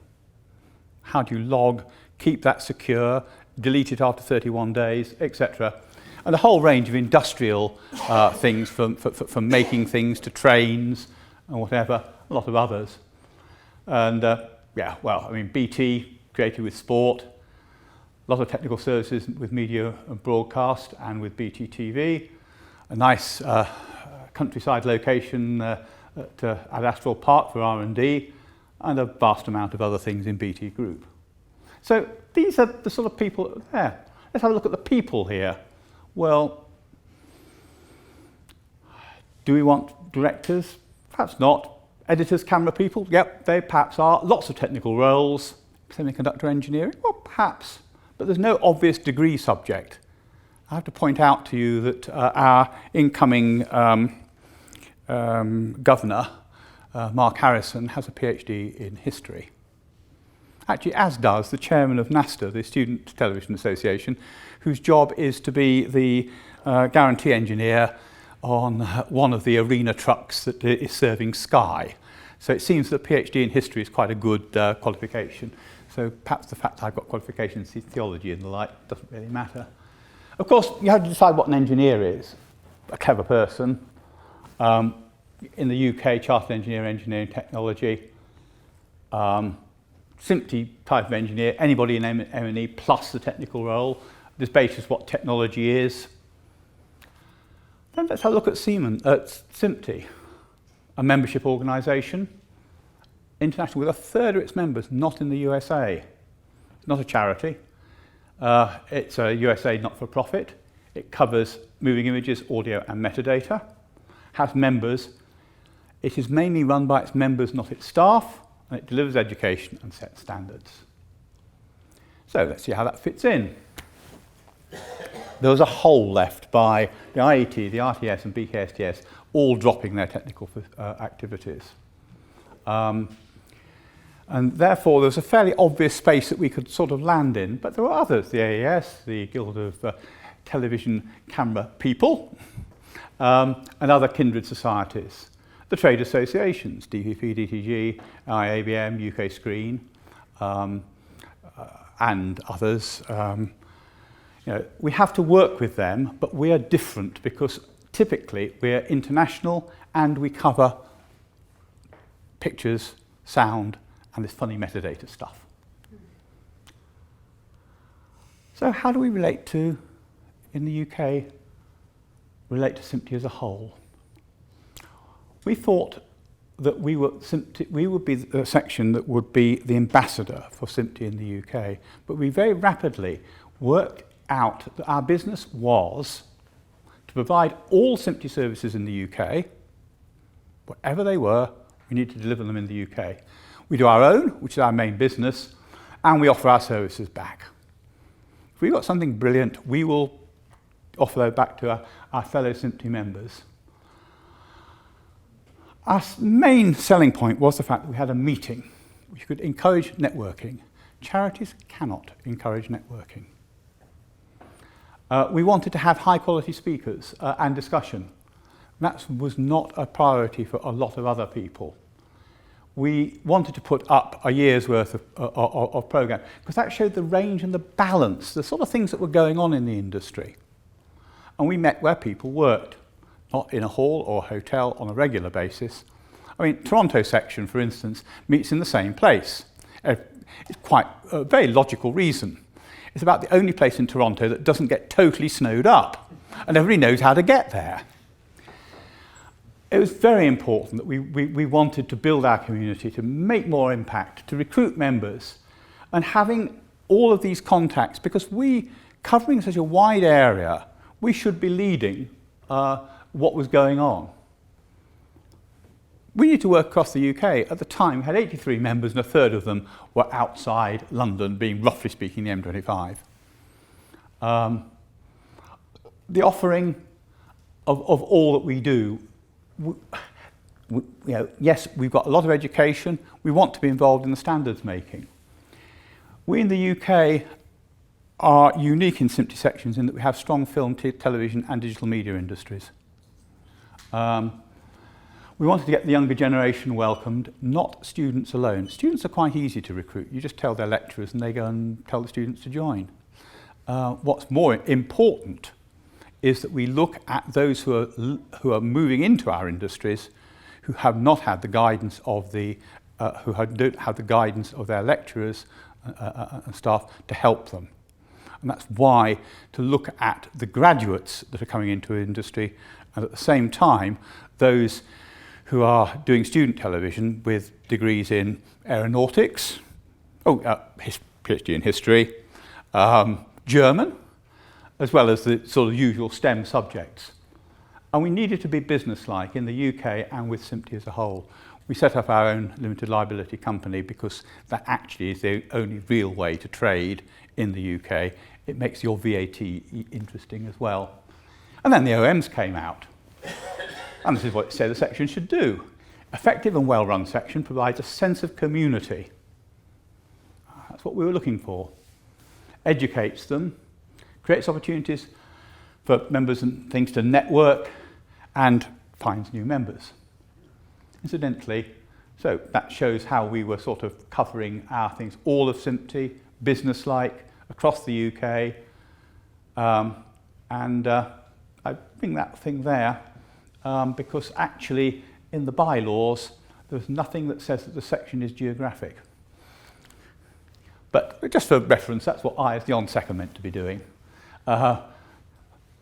How do you log, keep that secure, delete it after 31 days, etc. And a whole range of industrial things, from making things to trains and whatever, a lot of others. And yeah, well, I mean, BT, created with sport, a lot of technical services with media and broadcast and with BT TV, a nice countryside location at Astral Park for R&D, and a vast amount of other things in BT Group. So these are the sort of people there. Let's have a look at the people here. Well, do we want directors? Perhaps not. Editors, camera people? Yep, they perhaps are. Lots of technical roles. Semiconductor engineering? Well, perhaps. But there's no obvious degree subject. I have to point out to you that our incoming governor, Mark Harrison, has a PhD in history. Actually, as does the chairman of NASTA, the Student Television Association, whose job is to be the guarantee engineer on one of the arena trucks that is serving Sky. So it seems that a PhD in history is quite a good qualification. So perhaps the fact I've got qualifications in theology and the like doesn't really matter. Of course, you have to decide what an engineer is. A clever person. In the UK, chartered engineer, engineering technology. SMPTE type of engineer, anybody in M&E plus the technical role. This basis what technology is. Then let's have a look at SMPTE, a membership organisation, international, with a third of its members not in the USA. It's not a charity. It's a USA not-for-profit. It covers moving images, audio and metadata. Has members. It is mainly run by its members, not its staff, and it delivers education and sets standards. So let's see how that fits in. There was a hole left by the IET, the RTS and BKSTS all dropping their technical activities. And therefore there was a fairly obvious space that we could sort of land in, but there were others, the AES, the Guild of Television Camera People, and other kindred societies. The trade associations, DVP, DTG, IABM, UK Screen, and others. You know, we have to work with them, but we are different because typically we are international and we cover pictures, sound, and this funny metadata stuff. So how do we relate to, in the UK, relate to SMPTE as a whole? We thought that we would be the section that would be the ambassador for SMPTE in the UK, but we very rapidly worked out that our business was to provide all SMPTE services in the UK, whatever they were, we need to deliver them in the UK. We do our own, which is our main business, and we offer our services back. If we've got something brilliant, we will offer that back to our fellow SMPTE members. Our main selling point was the fact that we had a meeting which could encourage networking. Charities cannot encourage networking. We wanted to have high-quality speakers and discussion. That was not a priority for a lot of other people. We wanted to put up a year's worth of programme because that showed the range and the balance, the sort of things that were going on in the industry. And we met where people worked, not in a hall or a hotel on a regular basis. I mean, Toronto section, for instance, meets in the same place. It's quite a very logical reason. It's about the only place in Toronto that doesn't get totally snowed up, and everybody knows how to get there. It was very important that we wanted to build our community, to make more impact, to recruit members, and having all of these contacts, because covering such a wide area, we should be leading what was going on. We need to work across the UK. At the time, we had 83 members, and a third of them were outside London, being roughly speaking the M25. The offering of all that we do, yes, we've got a lot of education. We want to be involved in the standards making. We in the UK are unique in SMPTE sections in that we have strong film, television and digital media industries. We wanted to get the younger generation welcomed, not students alone. Students are quite easy to recruit. You just tell their lecturers and they go and tell the students to join. What's more important is that we look at those who are moving into our industries who have not had the guidance of don't have the guidance of their lecturers and staff to help them. And that's why to look at the graduates that are coming into industry and at the same time those who are doing student television with degrees in aeronautics, PhD in history, German, as well as the sort of usual STEM subjects. And we needed to be businesslike in the UK and with SMPTE as a whole. We set up our own limited liability company because that actually is the only real way to trade in the UK. It makes your VAT interesting as well. And then the OMs came out. And this is what it said the section should do. Effective and well-run section provides a sense of community. That's what we were looking for. Educates them, creates opportunities for members and things to network, and finds new members. Incidentally, so that shows how we were sort of covering our things, all of SMPTE, business-like, across the UK. I bring that thing there because actually in the bylaws there's nothing that says that the section is geographic. But just for reference, that's what I as the ONSEC are meant to be doing.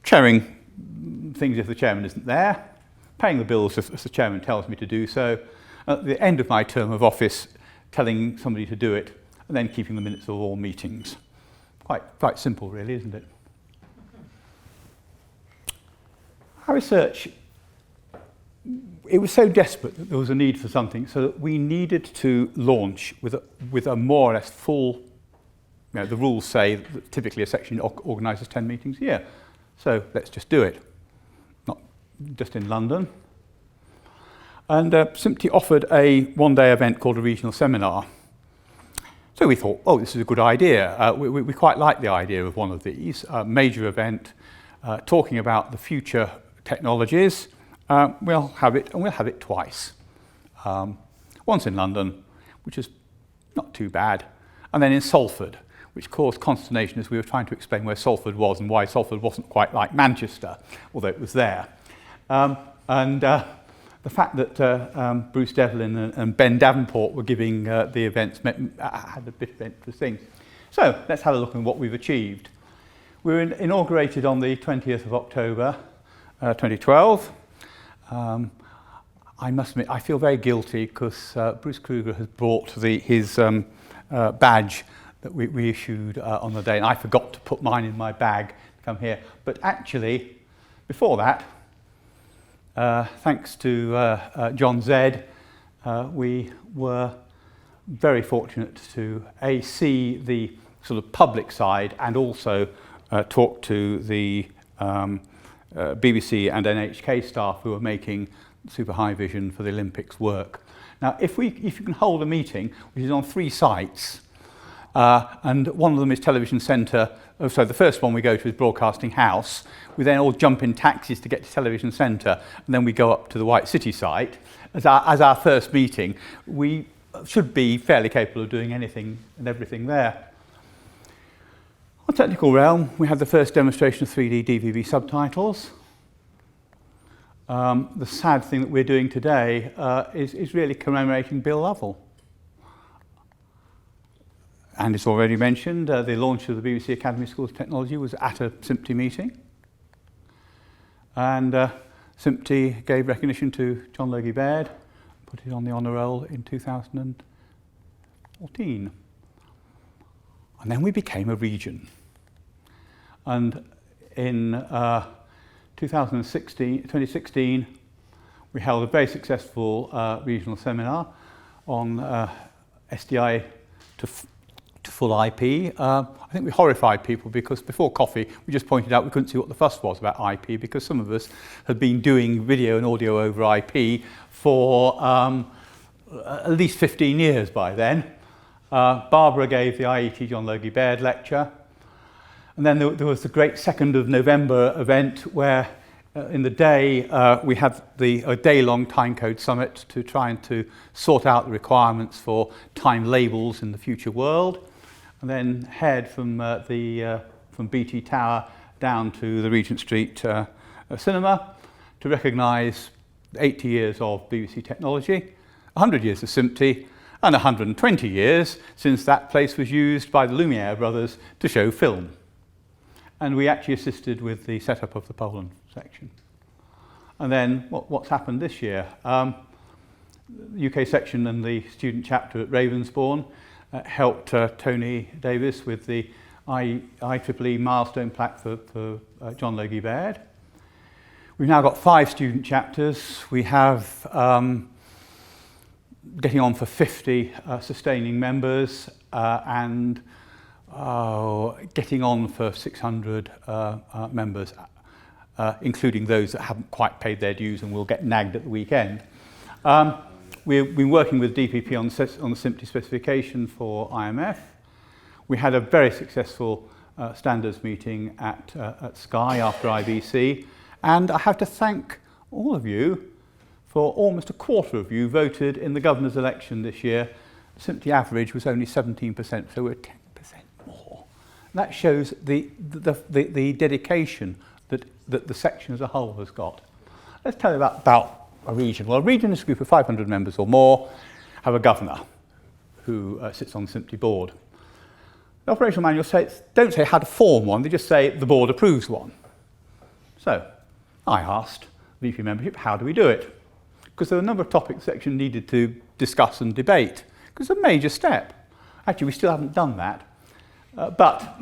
Chairing things if the chairman isn't there, paying the bills if the chairman tells me to do so, at the end of my term of office telling somebody to do it, and then keeping the minutes of all meetings. Quite simple really, isn't it? Our research, it was so desperate that there was a need for something, so that we needed to launch with a more or less full, the rules say that typically a section organises 10 meetings a year. So let's just do it. Not just in London. And SMPTE offered a one-day event called a regional seminar. So we thought, oh, this is a good idea. We quite like the idea of one of these, a major event talking about the future technologies. We'll have it, and we'll have it twice. Once in London, which is not too bad, and then in Salford, which caused consternation as we were trying to explain where Salford was and why Salford wasn't quite like Manchester, although it was there. The fact that Bruce Devlin and Ben Davenport were giving the events had a bit of interesting. So let's have a look at what we've achieved. We were inaugurated on the 20th of October 2012. I must admit, I feel very guilty because Bruce Kruger has brought his badge that we issued on the day, and I forgot to put mine in my bag to come here. But actually, before that, thanks to John Zed, we were very fortunate to see the sort of public side and also talk to the BBC and NHK staff who are making super high vision for the Olympics work. Now, if you can hold a meeting which is on 3 sites, and one of them is Television Centre. So the first one we go to is Broadcasting House. We then all jump in taxis to get to Television Centre, and then we go up to the White City site. As our first meeting, we should be fairly capable of doing anything and everything there. On technical realm, we had the first demonstration of 3D DVB subtitles. The sad thing that we're doing today is really commemorating Bill Lovell. And it's already mentioned, the launch of the BBC Academy Schools of Technology was at a SMPTE meeting. And SMPTE gave recognition to John Logie Baird, put it on the honour roll in 2014. And then we became a region. And in 2016, we held a very successful regional seminar on SDI to full IP. I think we horrified people because before coffee we just pointed out we couldn't see what the fuss was about IP, because some of us had been doing video and audio over IP for at least 15 years by then. Barbara gave the IET John Logie Baird lecture, and then there was the great 2nd of November event where in the day we had a day-long timecode summit to try and to sort out the requirements for time labels in the future world, and then head from BT Tower down to the Regent Street cinema to recognise 80 years of BBC technology, 100 years of SMPTE, and 120 years since that place was used by the Lumiere brothers to show film. And we actually assisted with the setup of the Poland section. And then what's happened this year? The UK section and the student chapter at Ravensbourne helped Tony Davis with the IEEE milestone plaque for John Logie Baird. We've now got 5 student chapters. We have getting on for 50 sustaining members and getting on for 600 members, including those that haven't quite paid their dues and will get nagged at the weekend. We've been working with DPP on the SMPTE specification for IMF. We had a very successful standards meeting at Sky after IBC, and I have to thank all of you for almost a quarter of you voted in the governor's election this year. SMPTE average was only 17%, so we're 10% more. That shows the dedication that the section as a whole has got. Let's tell you about a region. Well, a region is a group of 500 members or more, have a governor who sits on the SMPTE board. The operational manual don't say how to form one, they just say the board approves one. So I asked VP membership, how do we do it? Because there were a number of topics the section needed to discuss and debate, because it's a major step. Actually, we still haven't done that. But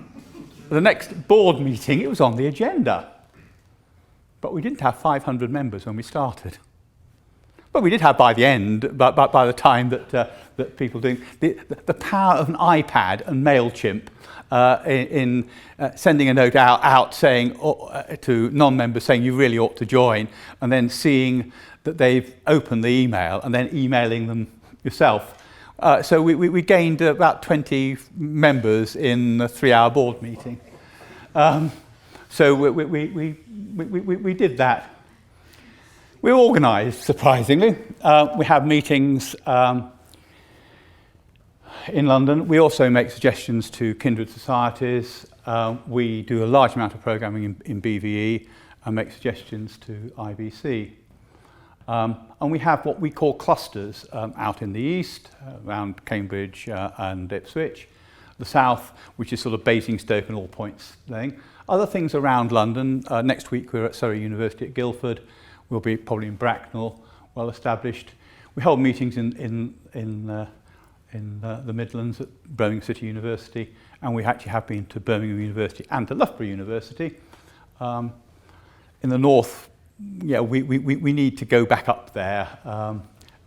the next board meeting, it was on the agenda. But we didn't have 500 members when we started. But we did have by the end, by the time that people doing the power of an iPad and MailChimp in sending a note out saying to non-members saying you really ought to join, and then seeing that they've opened the email and then emailing them yourself. So we gained about 20 members in a 3-hour board meeting. So we did that. We're organised, surprisingly. We have meetings in London. We also make suggestions to kindred societies. We do a large amount of programming in BVE and make suggestions to IBC. And we have what we call clusters out in the east, around Cambridge and Ipswich. The south, which is sort of Basingstoke and All Points thing. Other things around London. Next week we're at Surrey University at Guildford. We'll be probably in Bracknell, well established. We hold meetings in in the Midlands at Birmingham City University, and we actually have been to Birmingham University and to Loughborough University. In the north, yeah, we need to go back up there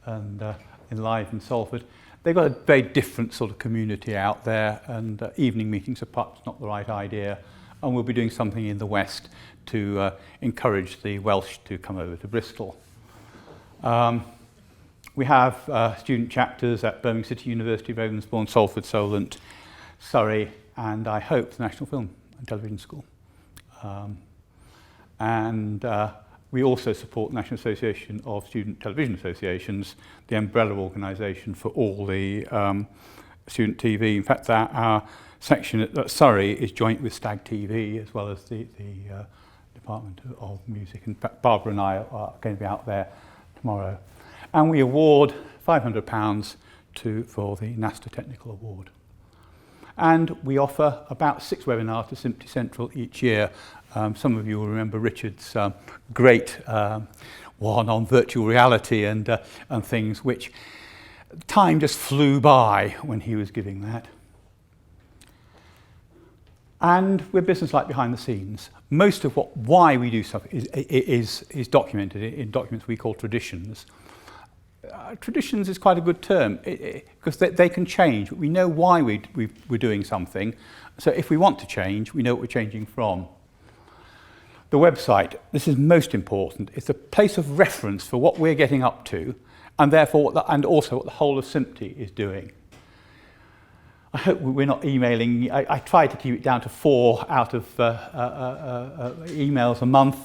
and in Lythe and Salford. They've got a very different sort of community out there, and evening meetings are perhaps not the right idea. And we'll be doing something in the west to encourage the Welsh to come over to Bristol. We have student chapters at Birmingham City University, Ravensbourne, Salford, Solent, Surrey, and I hope the National Film and Television School. We also support the National Association of Student Television Associations, the umbrella organisation for all the student TV. In fact, our section at Surrey is joint with Stag TV, as well as the Department of Music. In fact, Barbara and I are going to be out there tomorrow. And we award £500 for the NASTA Technical Award. And we offer about 6 webinars to SMPTE Central each year. Some of you will remember Richard's great one on virtual reality and things, which time just flew by when he was giving that. And we're business-like behind the scenes. Most of why we do stuff is documented in documents we call traditions. Traditions is quite a good term because they can change, but we know why we're doing something. So if we want to change, we know what we're changing from. The website, this is most important. It's a place of reference for what we're getting up to, and therefore, and also what the whole of SMPTE is doing. I hope we're not emailing. I try to keep it down to 4 out of emails a month,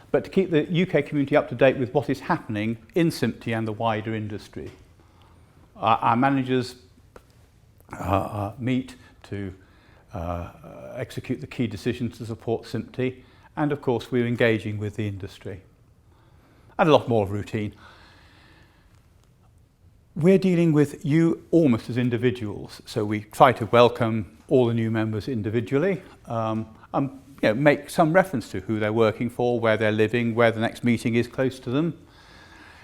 but to keep the UK community up to date with what is happening in SMPTE and the wider industry. Our managers meet to execute the key decisions to support SMPTE, and of course we're engaging with the industry. And a lot more routine. We're dealing with you almost as individuals, so we try to welcome all the new members individually, and make some reference to who they're working for, where they're living, where the next meeting is close to them.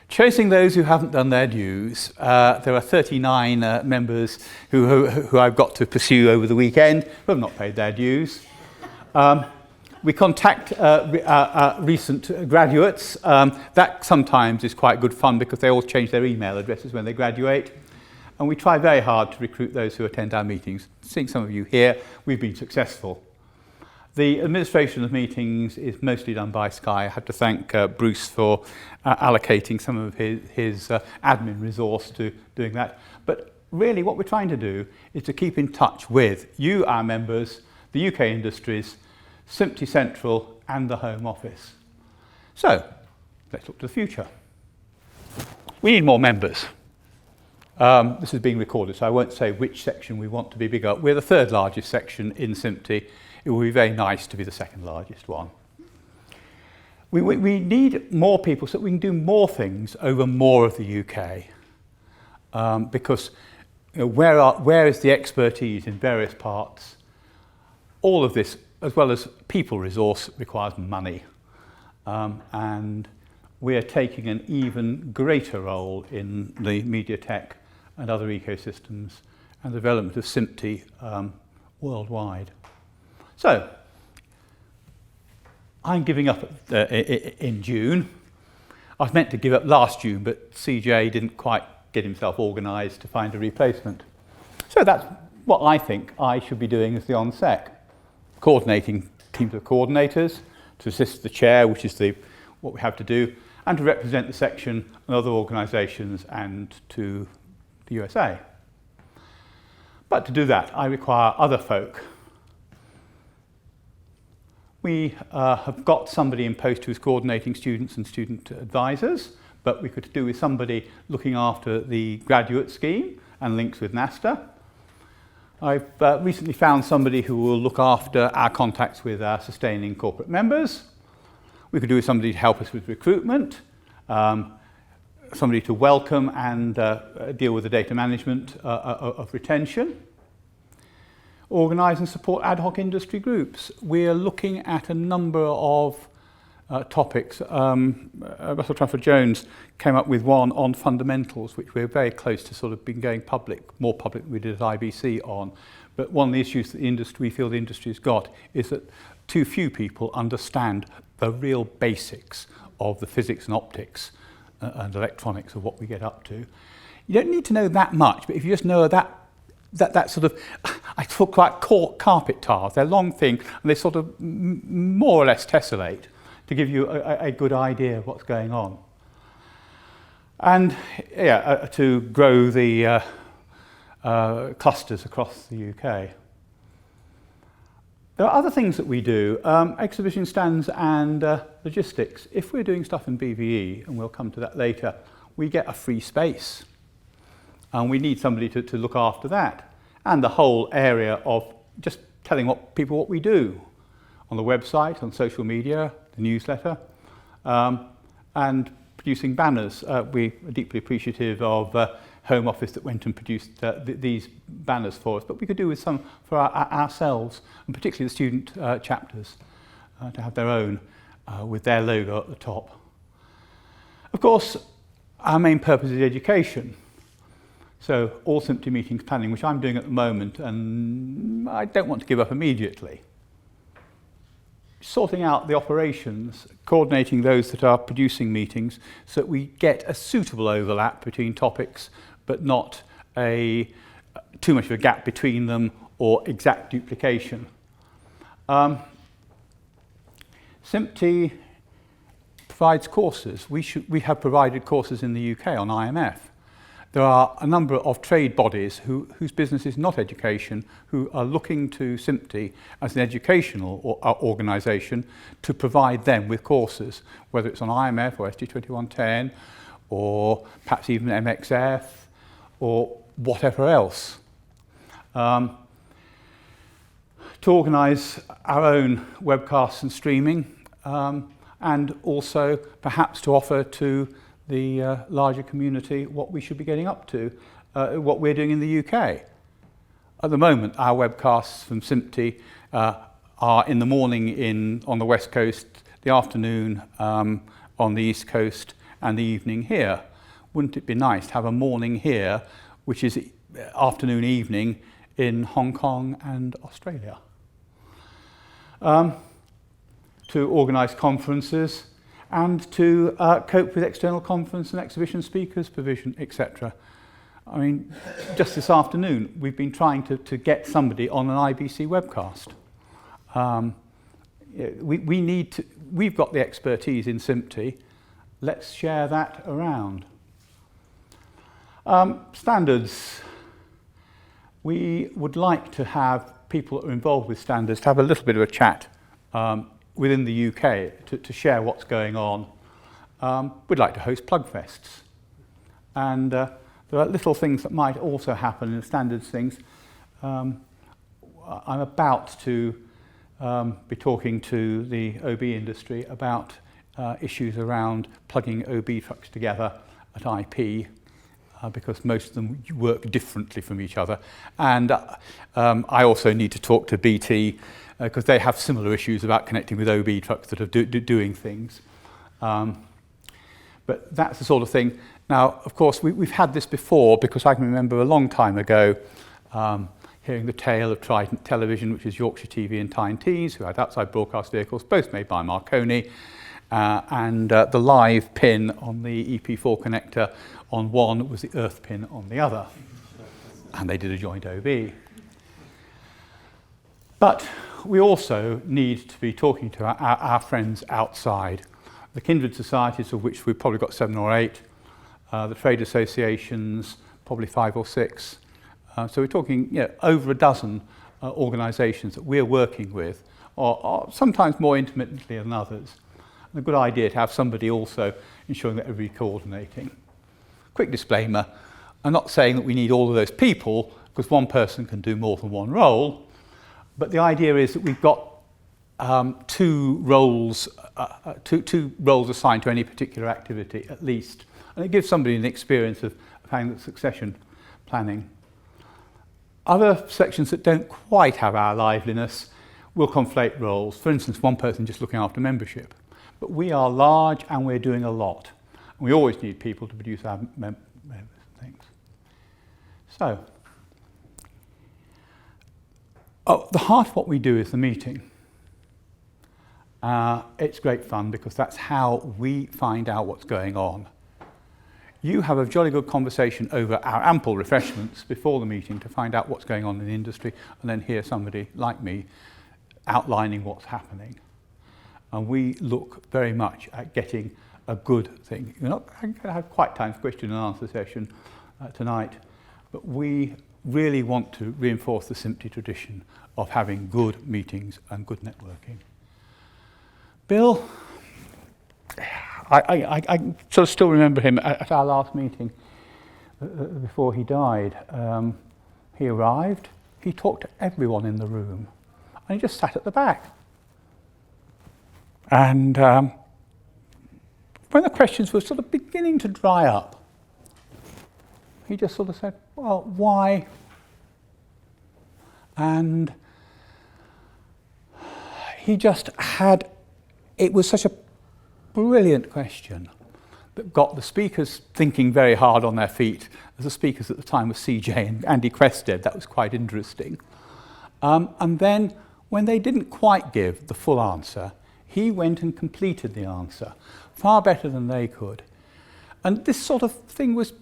Chasing those who haven't done their dues. There are 39 members who I've got to pursue over the weekend who have not paid their dues. We contact recent graduates. That sometimes is quite good fun because they all change their email addresses when they graduate. And we try very hard to recruit those who attend our meetings. Seeing some of you here, we've been successful. The administration of meetings is mostly done by Sky. I have to thank Bruce for allocating some of his admin resource to doing that. But really what we're trying to do is to keep in touch with you, our members, the UK industries, SMPTE Central and the Home Office. So, let's look to the future. We need more members. This is being recorded, so I won't say which section we want to be bigger. We're the 3rd largest section in SMPTE. It would be very nice to be the 2nd largest one. We need more people so that we can do more things over more of the UK. Because where is the expertise in various parts? All of this, as well as people resource, requires money. And we are taking an even greater role in the media tech and other ecosystems and the development of SMPTE worldwide. So, I'm giving up in June. I was meant to give up last June, but CJ didn't quite get himself organised to find a replacement. So that's what I think I should be doing as the ONSEC. Coordinating teams of coordinators, to assist the chair, which is what we have to do, and to represent the section and other organisations and to the USA. But to do that, I require other folk. We have got somebody in post who's coordinating students and student advisors, but we could do with somebody looking after the graduate scheme and links with NASTA. I've recently found somebody who will look after our contacts with our sustaining corporate members. We could do with somebody to help us with recruitment, somebody to welcome and deal with the data management of retention. Organise and support ad hoc industry groups. We're looking at a number of topics. Russell Trafford Jones came up with one on fundamentals, which we're very close to sort of been going more public than we did at IBC on. But one of the issues that we feel the industry has got is that too few people understand the real basics of the physics and optics and electronics of what we get up to. You don't need to know that much, but if you just know that sort of, I talk about carpet tiles. They're long thing, and they sort of more or less tessellate to give you a good idea of what's going on. And to grow the clusters across the UK. There are other things that we do, exhibition stands and logistics. If we're doing stuff in BVE, and we'll come to that later, we get a free space. And we need somebody to look after that. And the whole area of just telling people what we do on the website, on social media, the newsletter, and producing banners. We are deeply appreciative of Home Office that went and produced these banners for us, but we could do with some for ourselves, and particularly the student chapters, to have their own with their logo at the top. Of course, our main purpose is education. So all SMPTE meetings planning, which I'm doing at the moment, and I don't want to give up immediately. Sorting out the operations, coordinating those that are producing meetings so that we get a suitable overlap between topics, but not too much of a gap between them or exact duplication. SMPTE provides courses. We have provided courses in the UK on IMF. There are a number of trade bodies whose business is not education, who are looking to SMPTE as an educational organisation to provide them with courses, whether it's on IMF or SG2110 or perhaps even MXF or whatever else. To organise our own webcasts and streaming, and also perhaps to offer to the larger community what we should be getting up to, what we're doing in the UK. At the moment, our webcasts from SMPTE are in the morning on the West Coast, the afternoon on the East Coast, and the evening here. Wouldn't it be nice to have a morning here, which is afternoon, evening in Hong Kong and Australia? To organise conferences, and to cope with external conference and exhibition speakers provision, etc. I mean, just this afternoon, we've been trying to get somebody on an IBC webcast. We've got the expertise in SMPTE. Let's share that around. Standards. We would like to have people that are involved with standards to have a little bit of a chat within the UK to share what's going on. We'd like to host plugfests. And there are little things that might also happen in standards things. I'm about to be talking to the OB industry about issues around plugging OB trucks together at IP, because most of them work differently from each other. And I also need to talk to BT because they have similar issues about connecting with OB trucks that are doing things. But that's the sort of thing. Now, of course, we've had this before, because I can remember a long time ago hearing the tale of Trident Television, which is Yorkshire TV and Tyne Tees, who had outside broadcast vehicles, both made by Marconi, and the live pin on the EP4 connector on one was the earth pin on the other. And they did a joint OB. But we also need to be talking to our friends outside. The kindred societies, of which we've probably got 7 or 8, the trade associations, probably 5 or 6. So we're talking over a dozen organisations that we're working with, or sometimes more intimately than others. And a good idea to have somebody also ensuring that everybody's coordinating. Quick disclaimer, I'm not saying that we need all of those people, because one person can do more than one role, but the idea is that we've got two roles assigned to any particular activity at least, and it gives somebody an experience of having the succession planning. Other sections that don't quite have our liveliness will conflate roles. For instance, one person just looking after membership. but we are large and we're doing a lot. And we always need people to produce our things. So, the heart of what we do is the meeting. It's great fun because that's how we find out what's going on. You have a jolly good conversation over our ample refreshments before the meeting to find out what's going on in the industry, and then hear somebody like me outlining what's happening. And we look very much at getting a good thing. You're not going to have quite time for question and answer session tonight, but we really want to reinforce the SMPTE tradition of having good meetings and good networking. Bill, I sort of still remember him at our last meeting before he died. He arrived, he talked to everyone in the room, and he just sat at the back. And when the questions were sort of beginning to dry up, he just sort of said, well, why? And he just had, it was such a brilliant question that got the speakers thinking very hard on their feet. As the speakers at the time were CJ and Andy Quested, that was quite interesting. And then when they didn't quite give the full answer, he went and completed the answer, far better than they could. And this sort of thing was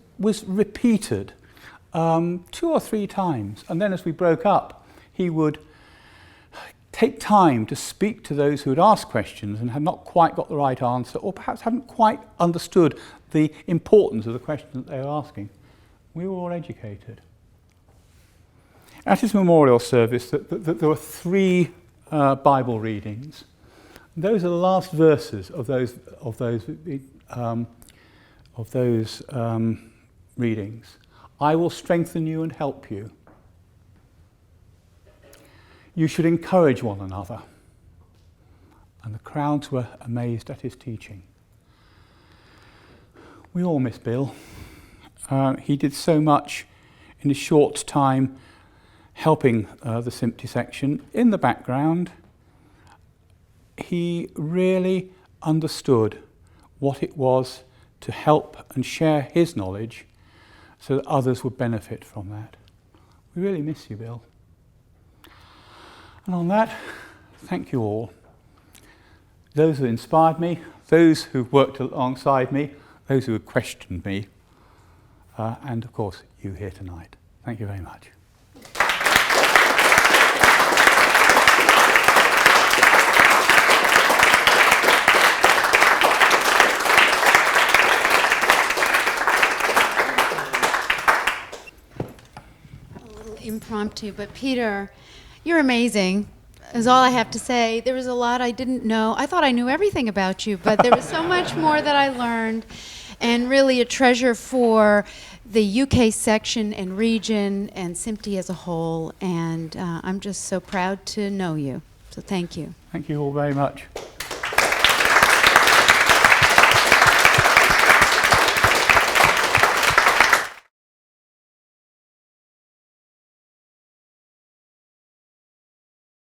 repeated 2 or 3 times. And then as we broke up, he would take time to speak to those who had asked questions and had not quite got the right answer, or perhaps hadn't quite understood the importance of the question that they were asking. We were all educated. At his memorial service, there were 3 Bible readings. Those are the last verses of those readings. I will strengthen you and help you. You should encourage one another. And the crowds were amazed at his teaching. We all miss Bill. He did so much in a short time helping the SMPTE section in the background. He really understood what it was to help and share his knowledge so that others would benefit from that. We really miss you, Bill. And on that, thank you all. Those who inspired me, those who worked alongside me, those who have questioned me, and of course, you here tonight. Thank you very much. Impromptu, but Peter, you're amazing, is all I have to say. There was a lot I didn't know. I thought I knew everything about you, but there was so much more that I learned, and really a treasure for the UK section and region and SMPTE as a whole, and I'm just so proud to know you. So thank you. Thank you all very much.